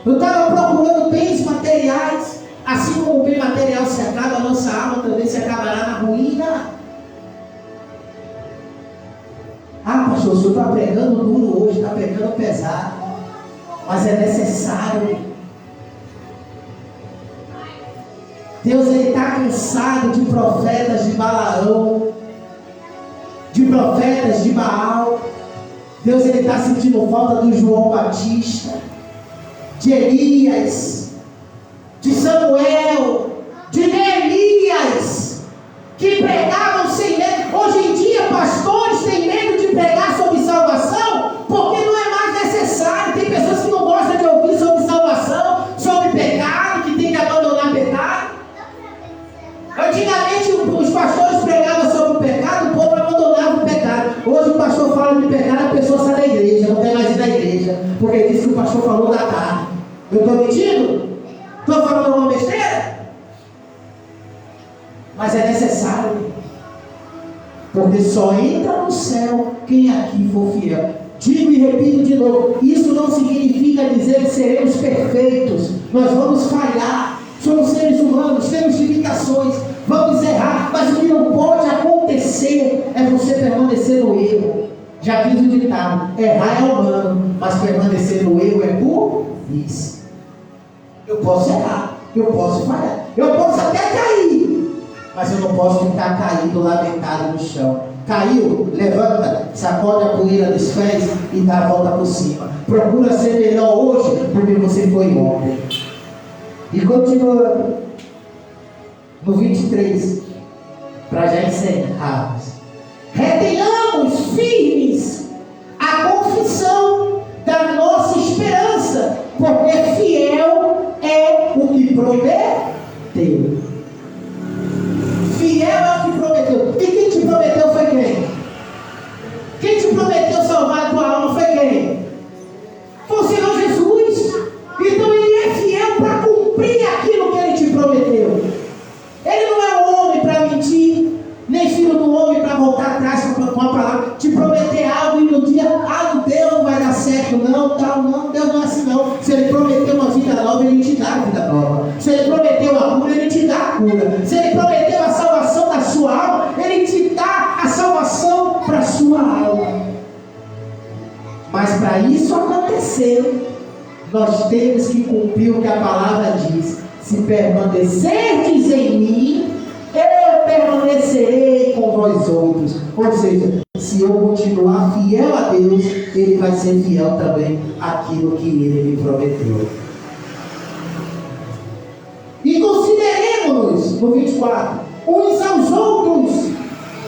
Eu estava procurando bens materiais, assim como o bem material se acaba, a nossa alma também se acabará na ruína. Ah, pastor, o senhor está pregando duro hoje, está pregando pesado, mas é necessário. Deus está cansado de profetas de Balaão, de profetas de Baal. Deus está sentindo falta do João Batista, de Elias, de Samuel, de Neemias, que pregavam sem medo. Hoje em dia, pastores têm medo de pregar sobre salvação, porque não é mais necessário. Tem pessoas que não gostam de ouvir sobre salvação, sobre pecado, que tem que abandonar pecado. Antigamente, os pastores pregavam sobre o pecado, o povo abandonava o pecado. Hoje o pastor fala de pecado, a pessoa sai da igreja, não quer mais ir da igreja, porque diz que o pastor falou da carne. Eu estou mentindo? Estou falando uma besteira? Mas é necessário, porque só entra no céu quem aqui for fiel. Digo e repito de novo: isso não significa dizer que seremos perfeitos. Nós vamos falhar, somos seres humanos, temos limitações, vamos errar, mas o que não pode acontecer é você permanecer no erro. Já diz o ditado: errar é humano, mas permanecer no erro é burrice. Eu posso errar, eu posso falhar, eu posso até cair, mas eu não posso ficar caído, lamentado no chão. Caiu, levanta, sacode a poeira dos pés e dá a volta por cima. Procura ser melhor hoje do que você foi ontem. E continua no 23, para já encerrarmos. Retenhamos firmes a confissão da nossa esperança, porque fiel é o que prometeu. Fiel é o que prometeu. E quem te prometeu foi quem? Quem te prometeu salvar a tua alma foi quem? Foi o Senhor Jesus. Então Ele é fiel para cumprir aquilo que Ele te prometeu. Ele não é um homem para mentir, nem filho do homem para voltar atrás com a palavra, te prometer algo e no dia, Deus não vai dar certo, não, tal, não, Deus não é assim não. Se Ele prometeu uma vida nova, Ele te dá a vida nova. Se Ele prometeu a cura, Ele te dá a cura. Se Ele prometeu a salvação da sua alma, Ele te dá a salvação para a sua alma. Mas para isso acontecer, nós temos que cumprir o que a palavra diz: se permanecerdes em mim, eu permanecerei com vós outros. Ou seja, se eu continuar fiel a Deus, Ele vai ser fiel também àquilo que Ele me prometeu. E consideremos-nos, no 24, uns aos outros,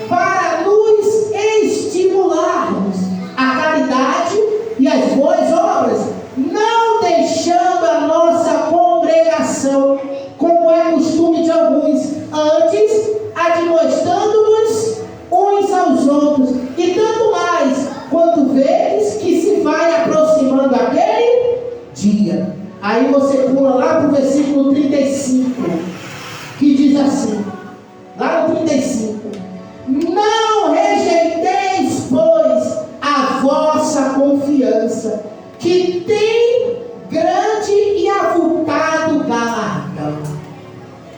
para nos estimularmos a caridade e as boas obras, não deixando a nossa congregação, como é costume de alguns, antes admoestando-nos uns aos outros, e tanto mais quanto vedes que se vai aproximando aquele dia. Aí você pula lá para o versículo 35, que diz assim, lá no 35: não rejeiteis, pois, a vossa confiança, que tem grande e avultado galardão.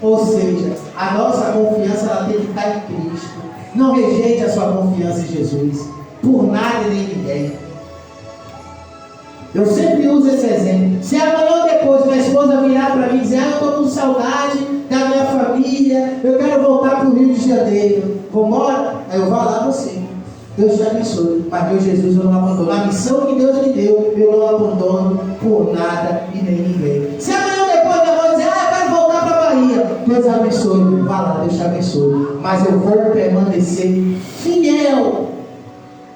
Ou seja, a nossa confiança ela tem que estar em Cristo. Não rejeite a sua confiança em Jesus, por nada e nem ninguém. Eu sempre uso esse exemplo. Se amanhã ou depois minha esposa virar para mim e dizer: eu estou com saudade da minha família, eu quero voltar para o Rio de Janeiro, vamos embora? Aí eu vou lá você. Deus te abençoe, mas meu Jesus eu não abandono. A missão que Deus me deu, eu não abandono por nada e nem ninguém. mas eu vou permanecer fiel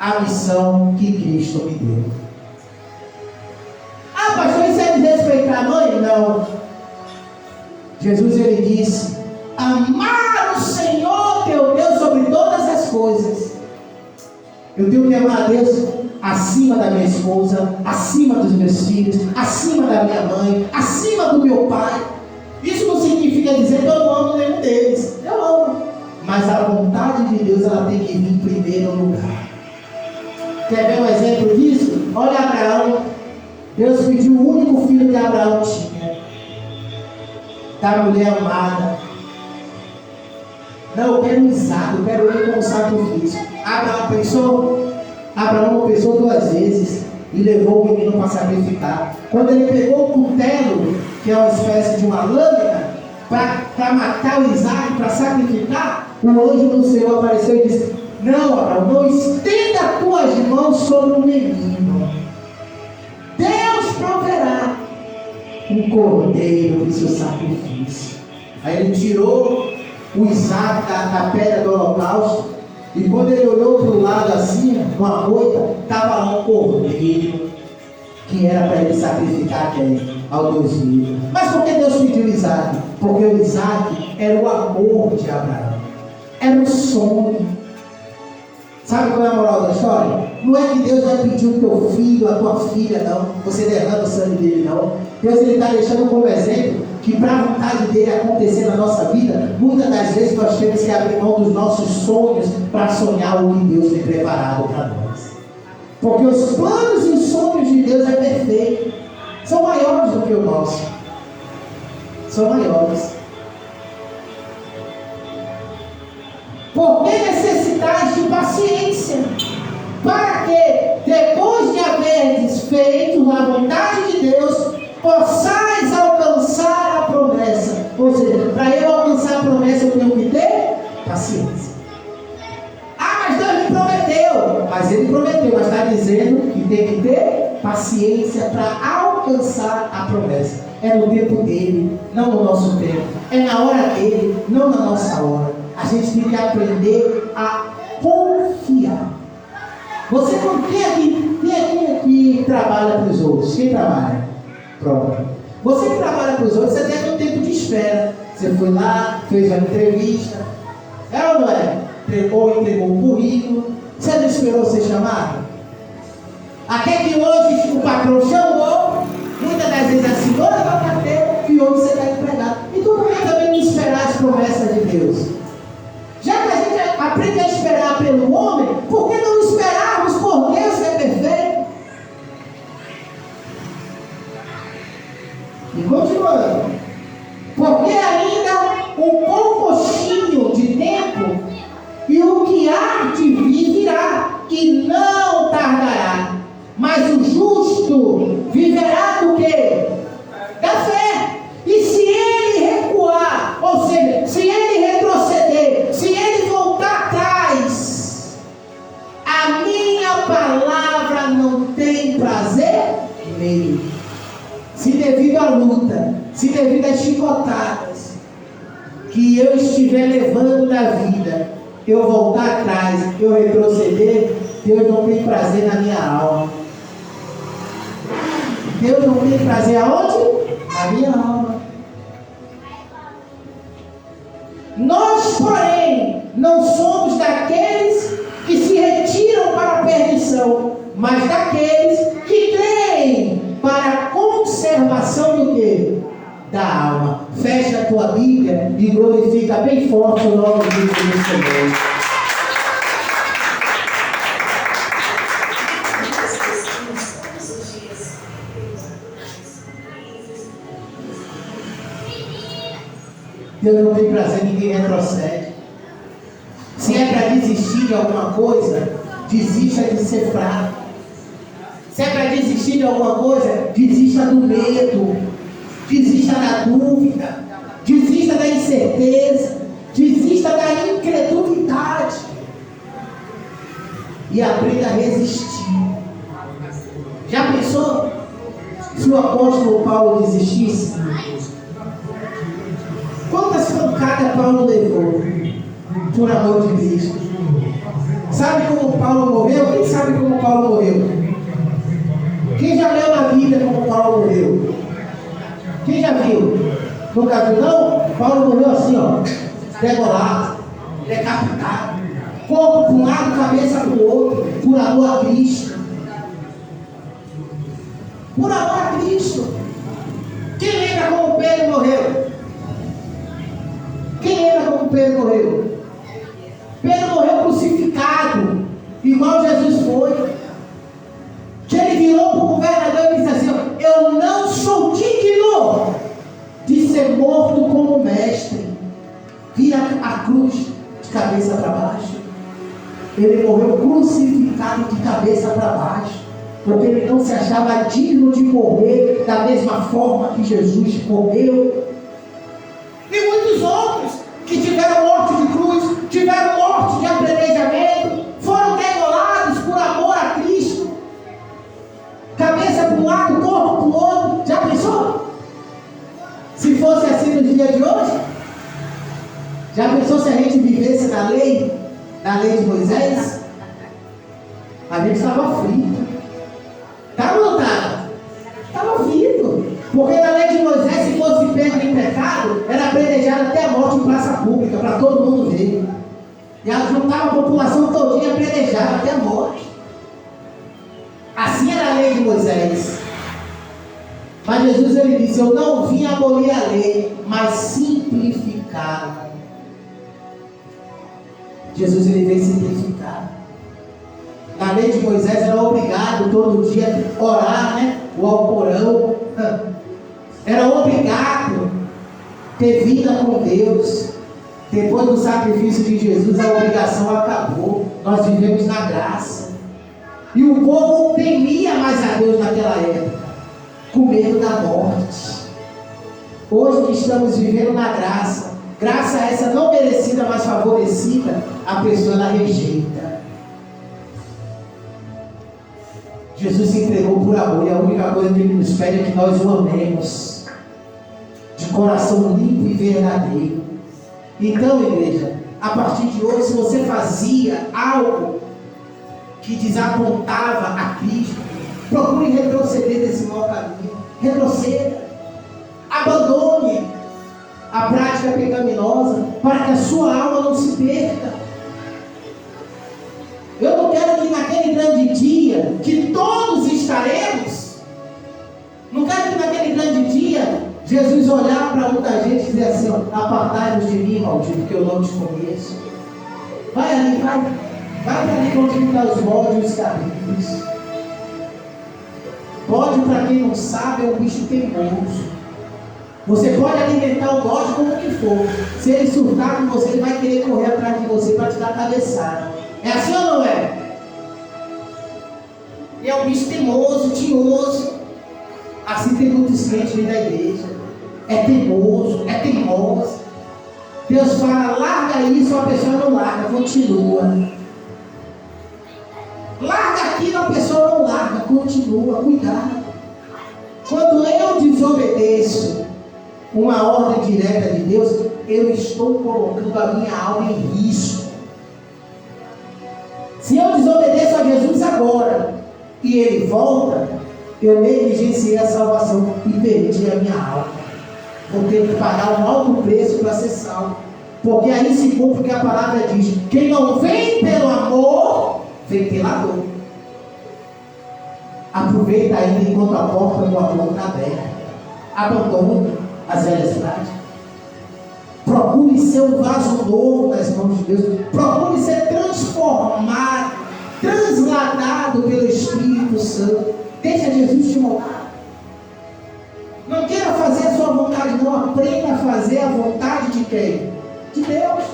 à missão que Cristo me deu. Ah, pastor, isso é desrespeitar a mãe? Não. Jesus, ele disse: amar o Senhor teu Deus sobre todas as coisas. Eu tenho que amar a Deus acima da minha esposa, acima dos meus filhos, acima da minha mãe, acima do meu pai. Isso não significa dizer que eu não amo nenhum deles. Eu amo. Mas a vontade de Deus, ela tem que vir em primeiro lugar. Quer ver um exemplo disso? Olha Abraão. Deus pediu o único filho que Abraão tinha, da mulher amada. Não, eu quero Isaac, eu quero ele como sacrifício. Abraão não pensou duas vezes e levou o menino para sacrificar. Quando ele pegou o cutelo, que é uma espécie de uma lâmina, para matar o Isaac, para sacrificar, o anjo do Senhor apareceu e disse: não, Abraão, não estenda as tuas mãos sobre o menino. Deus proverá um cordeiro para o seu sacrifício. Aí ele tirou o Isaac da pedra do holocausto, e quando ele olhou para o lado assim, uma moita, estava lá um cordeiro, que era para ele sacrificar ao Deus vivo. Mas por que Deus pediu Isaac? Porque o Isaac era o amor de Abraão, era o sonho. Sabe qual é a moral da história? Não é que Deus vai pedir o teu filho, a tua filha, não. Você derrama o sangue dele, não. Deus está deixando como exemplo que para a vontade dele acontecer na nossa vida, muitas das vezes nós temos que abrir mão dos nossos sonhos para sonhar o que Deus tem preparado para nós. Porque os planos e sonhos de Deus é perfeito. São maiores do que o nosso. São maiores. Por que necessitais de paciência? Para que, depois de haverdes feito a vontade de Deus, possais alcançar a promessa. Ou seja, para eu alcançar a promessa, eu tenho que ter paciência. Ah, mas Deus me prometeu. Mas ele prometeu, mas está dizendo que tem que ter paciência para alcançar a promessa. É no tempo dele, não no nosso tempo. É na hora dele, não na nossa hora. A gente tem que aprender a confiar. Você não tem aqui que trabalha para os outros. Quem trabalha? Pronto. Você que trabalha para os outros, você tem um tempo de espera. Você foi lá, fez uma entrevista. É ou não é? Ou entregou um currículo. Você não esperou ser chamado? Até que hoje o patrão chamou. Muitas das vezes assinou a carteira e hoje você está empregado. E como é também não esperar as promessas de Deus? Já que a gente aprende a esperar pelo homem, por que não esperarmos por Deus que é perfeito? E continuando. Porque ainda um pouquinho de tempo, e o que há de vir virá, e não tardará. Mas o justo viverá do quê? Da fé. E se ele recuar, ou seja, se ele retroceder, se ele voltar atrás, a minha palavra não tem prazer nele. Se devido à luta, se devido às chicotadas que eu estiver levando da vida, eu voltar atrás, eu retroceder, Deus não tem prazer na minha alma. Deus não tem prazer aonde? Na minha alma. Nós, porém, não somos daqueles que se retiram para a perdição, mas daqueles que creem para a conservação do quê? Da alma. Fecha a tua Bíblia e glorifica bem forte o nome de Jesus do Senhor. Deus não tem prazer, ninguém retrocede. Se é para desistir de alguma coisa, desista de ser fraco. Se é para desistir de alguma coisa, desista do medo, desista da dúvida, desista da incerteza, desista da incredulidade e aprenda a resistir. Já pensou se o apóstolo Paulo desistisse? Quantas pancadas Paulo levou? por amor de Cristo. Sabe como Paulo morreu? Quem sabe como Paulo morreu? Quem já leu na Bíblia como Paulo morreu? Quem já viu? Nunca viu, não? Paulo morreu assim, ó, degolado, decapitado, corpo para um lado, cabeça para o outro, por amor a Cristo. Por amor a Cristo. Quem lembra como Pedro morreu? Quem lembra como Pedro morreu? Pedro morreu crucificado, igual Jesus foi. Que ele virou para o governador e disse assim: eu não sou digno de ser morto como mestre. Vira a cruz de cabeça para baixo. Ele morreu crucificado de cabeça para baixo, porque ele não se achava digno de morrer da mesma forma que Jesus morreu. E muitos outros que tiveram morte de cruz, tiveram morte de apedrejamento, foram degolados por amor a Cristo. Cabeça para um lado, corpo para o outro. Já pensou? Se fosse assim no dia de hoje? Já pensou se a gente vivesse na lei de Moisés? A gente estava frito. Estava ou não estava? Estava frito. Porque na lei de Moisés, se fosse pego em pecado, era apedrejado até a morte em praça pública, para todo mundo ver. E ela juntava a população todinha apedrejada até a morte. Assim era a lei de Moisés. Mas Jesus, ele disse: eu não vim abolir a lei, mas simplificá-la. Jesus, ele veio simplificar. Na lei de Moisés era obrigado todo dia orar, né? O Alcorão. Era obrigado ter vida com Deus. Depois do sacrifício de Jesus, a obrigação acabou. Nós vivemos na graça. E o povo temia mais a Deus naquela época, com medo da morte. Hoje que estamos vivendo na graça, graça essa não merecida, mas favorecida, a pessoa ela rejeita. Jesus se entregou por amor, e a única coisa que Ele nos pede é que nós o amemos de coração limpo e verdadeiro. Então, igreja, a partir de hoje, se você fazia algo que desapontava a Cristo, procure retroceder desse mau caminho. Retroceda. Abandone a prática pecaminosa, para que a sua alma não se perca. Eu não quero que naquele grande dia, que todos estaremos, não quero que naquele grande dia, Jesus olhar para muita gente e dizer assim: apartai-vos de mim, maldito, porque eu não te conheço. Vai ali, vai para ali onde estão os bodes e os cabritos. Bode, para quem não sabe, é um bicho teimoso. Você pode alimentar o bode como que for. Se ele surtar com você, ele vai querer correr atrás de você para te dar cabeçada. É assim ou não é? E é um bicho teimoso, tinhoso. Assim tem muitos crentes dentro da igreja. É teimoso, é teimoso. Deus fala: larga isso, a pessoa não larga, continua. Larga aquilo, a pessoa não larga, continua. Cuidado. Quando eu desobedeço uma ordem direta de Deus, eu estou colocando a minha alma em risco. Se eu desobedeço a Jesus agora e Ele volta, eu negligenciei a salvação e perdi a minha alma. Vou ter que pagar um alto preço para ser salvo. Porque aí se cumpre o que a palavra diz: quem não vem pelo amor, vem pela dor. Aproveita ainda enquanto a porta do amor está aberta. Abandone as velhas práticas. Procure ser um vaso novo nas mãos de Deus. Procure ser transformado, transladado pelo Espírito Santo. Deixa Jesus te moldar. Não queira fazer a sua vontade, não. Aprenda a fazer a vontade de quem? De Deus.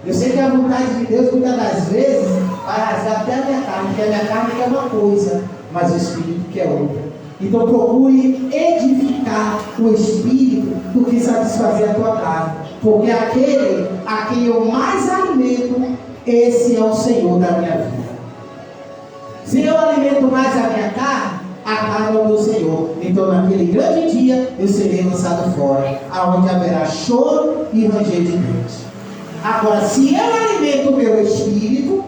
Eu sei que a vontade de Deus, muitas das vezes, vai rasgar até a minha carne, porque a minha carne quer uma coisa, mas o Espírito quer outra. Então procure edificar o Espírito do que satisfazer a tua carne. Porque aquele a quem eu mais alimento, esse é o Senhor da minha vida. Se eu alimento mais a minha carne, a carne é o meu Senhor. Então naquele grande dia eu serei lançado fora, aonde haverá choro e ranger de dentes. Agora, se eu alimento o meu espírito,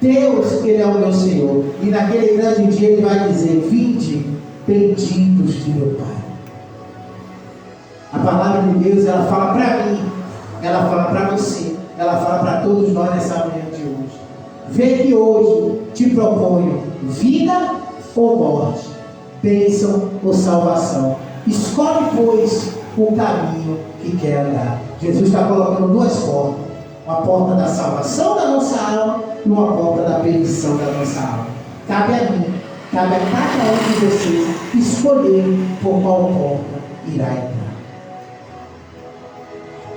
Deus, Ele é o meu Senhor. E naquele grande dia Ele vai dizer: vinde, benditos de meu Pai. A palavra de Deus, ela fala para mim, ela fala para você, ela fala para todos nós nessa manhã de hoje. Vê que hoje te proponho vida ou morte, bênção ou salvação. Escolhe, pois, o caminho que quer andar. Jesus está colocando duas portas: uma porta da salvação da nossa alma e uma porta da perdição da nossa alma. Cabe a mim, cabe a cada um de vocês escolher por qual porta irá entrar.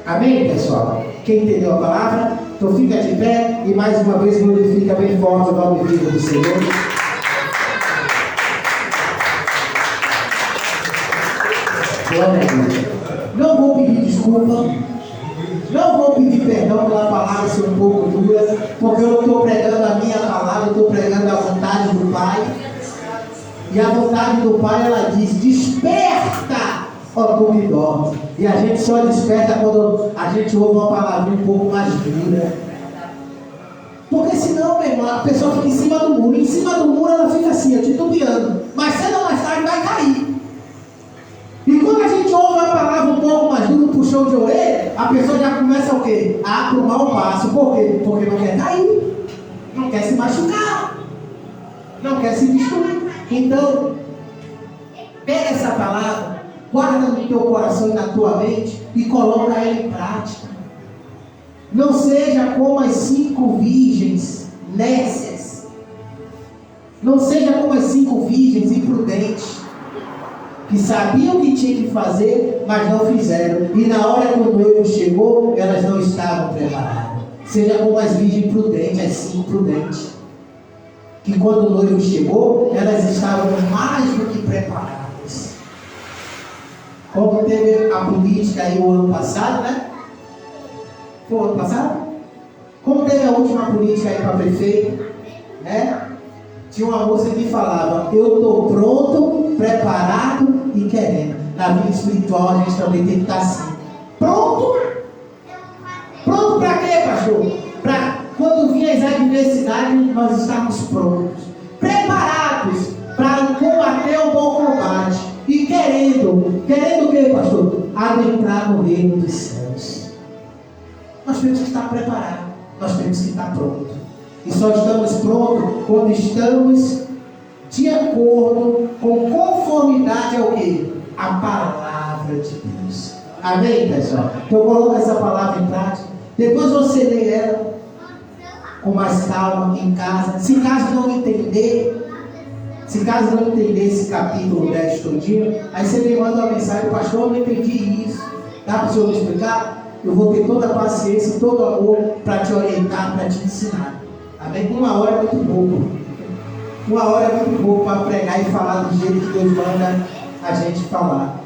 Amém, pessoal? Quem entendeu a palavra? Então fica de pé e mais uma vez glorifica bem forte o nome vivo do Senhor. Glória a Deus. Não vou pedir desculpa, não vou pedir perdão pela palavra ser um pouco dura, porque eu estou pregando a minha palavra, eu estou pregando a vontade do Pai. E a vontade do Pai, ela diz: desperta, ó tu que dorme. E a gente só desperta quando a gente ouve uma palavra um pouco mais dura. Porque senão, meu irmão, a pessoa fica em cima do muro. Em cima do muro ela fica assim, titubeando. Mas cedo ou mais tarde vai cair. E quando a gente ouve a palavra um pouco mais dura, um puxão de orelha, a pessoa já começa o quê? A arrumar o passo. Por quê? Porque não quer cair. Não quer se machucar. Não quer se destruir. Então, pega essa palavra, guarda no teu coração e na tua mente e coloca ela em prática. Não seja como as 5 virgens nécias. Não seja como as 5 virgens imprudentes, que sabiam o que tinha que fazer, mas não fizeram. E na hora que o noivo chegou, elas não estavam preparadas. Seja como as virgens prudentes, as 5 prudentes, que quando o noivo chegou, elas estavam mais do que preparadas. Como teve a política aí o ano passado, né? Foi o ano passado? Como teve a última política aí para prefeito, né? Tinha uma moça que falava: eu estou pronto, preparado e querendo. Na vida espiritual a gente também tem que estar assim. Pronto? Pronto para quê, pastor? Para quando vir as adversidades nós estamos prontos. Preparados para combater o bom combate. E querendo o quê, pastor? Adentrar no reino dos céus. Nós temos que estar preparados. Nós temos que estar prontos. E só estamos prontos quando estamos de acordo com conformidade ao quê? A palavra de Deus. Amém, pessoal? Então coloca essa palavra em prática. Depois você lê ela com mais calma em casa. Se caso não entender esse capítulo 10 todinho, aí você me manda uma mensagem: pastor, eu não entendi isso. Dá para o senhor me explicar? Eu vou ter toda a paciência, todo o amor para te orientar, para te ensinar. Amém? 1 hora é muito pouco. 1 hora é muito pouco para pregar e falar do jeito que Deus manda a gente falar.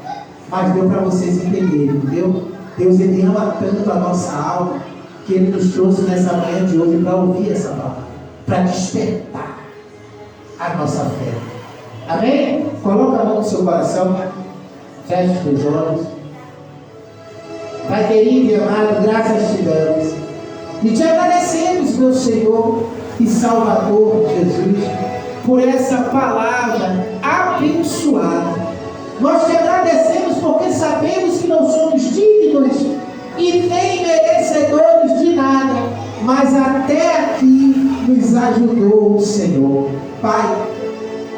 Mas deu para vocês entenderem, entendeu? Deus, Ele ama tanto a nossa alma, que Ele nos trouxe nessa manhã de hoje para ouvir essa palavra, para despertar a nossa fé. Amém? Coloca a mão no seu coração, feche os teus olhos. Pai querido e amado, graças te damos e te agradecemos, meu Senhor e Salvador Jesus, por essa palavra abençoada. Nós te agradecemos porque sabemos que não somos dignos e nem merecedores de nada, mas até aqui nos ajudou o Senhor. Pai,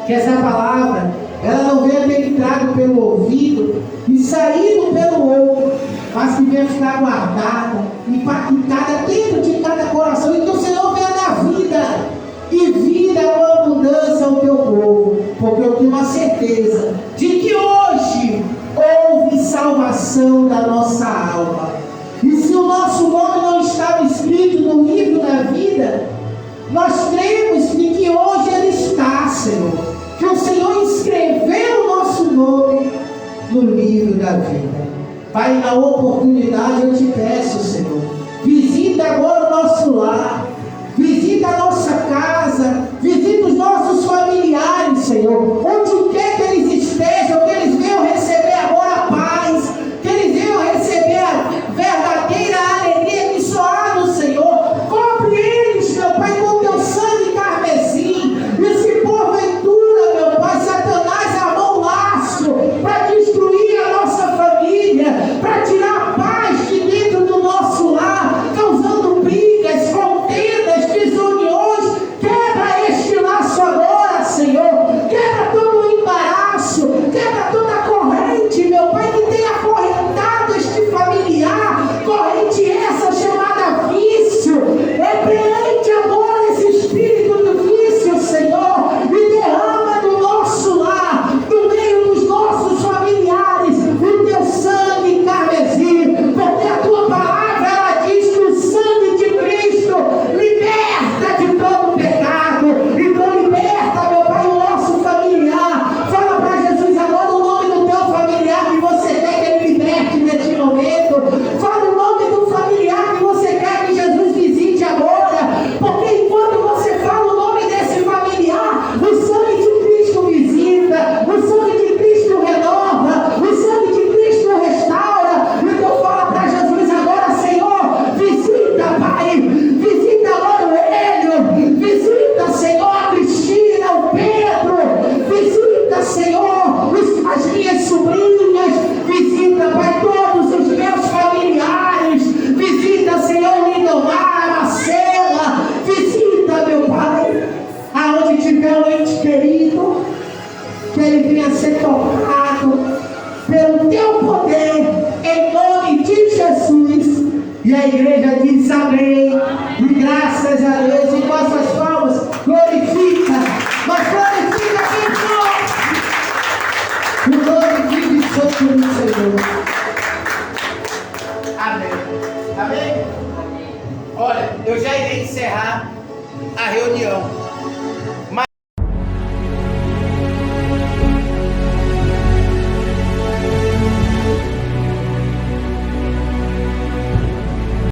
que essa palavra ela não venha ter entrado pelo ouvido e saído pelo outro, mas que venha ficar guardada, impactada dentro de cada coração, e que o Senhor venha dar vida, e vida com abundância ao teu povo, porque eu tenho uma certeza de que hoje houve salvação da nossa alma. E se o nosso nome não estava escrito no livro da vida, nós cremos que hoje ele está, Senhor, que o Senhor escreveu o nosso nome no livro da vida. Pai, na oportunidade eu te peço, Senhor, visita agora o nosso lar, visita a nossa casa, visita os nossos familiares, Senhor, onde quer que eles estejam, que eles venham receber agora a paz, que eles venham receber a verdadeira alegria sobrinhas, visita, Pai, todos os meus familiares, visita, Senhor, Lindomar, Marcela, visita, meu Pai, aonde tiver um ente querido, que ele venha ser tocado pelo teu poder, em nome de Jesus. E a igreja diz amém, e graças a Deus, e com essas palmas, glorifica, mas glorifica quem o nome vive sobre o Senhor. Amém. Amém? Olha, eu já irei encerrar a reunião.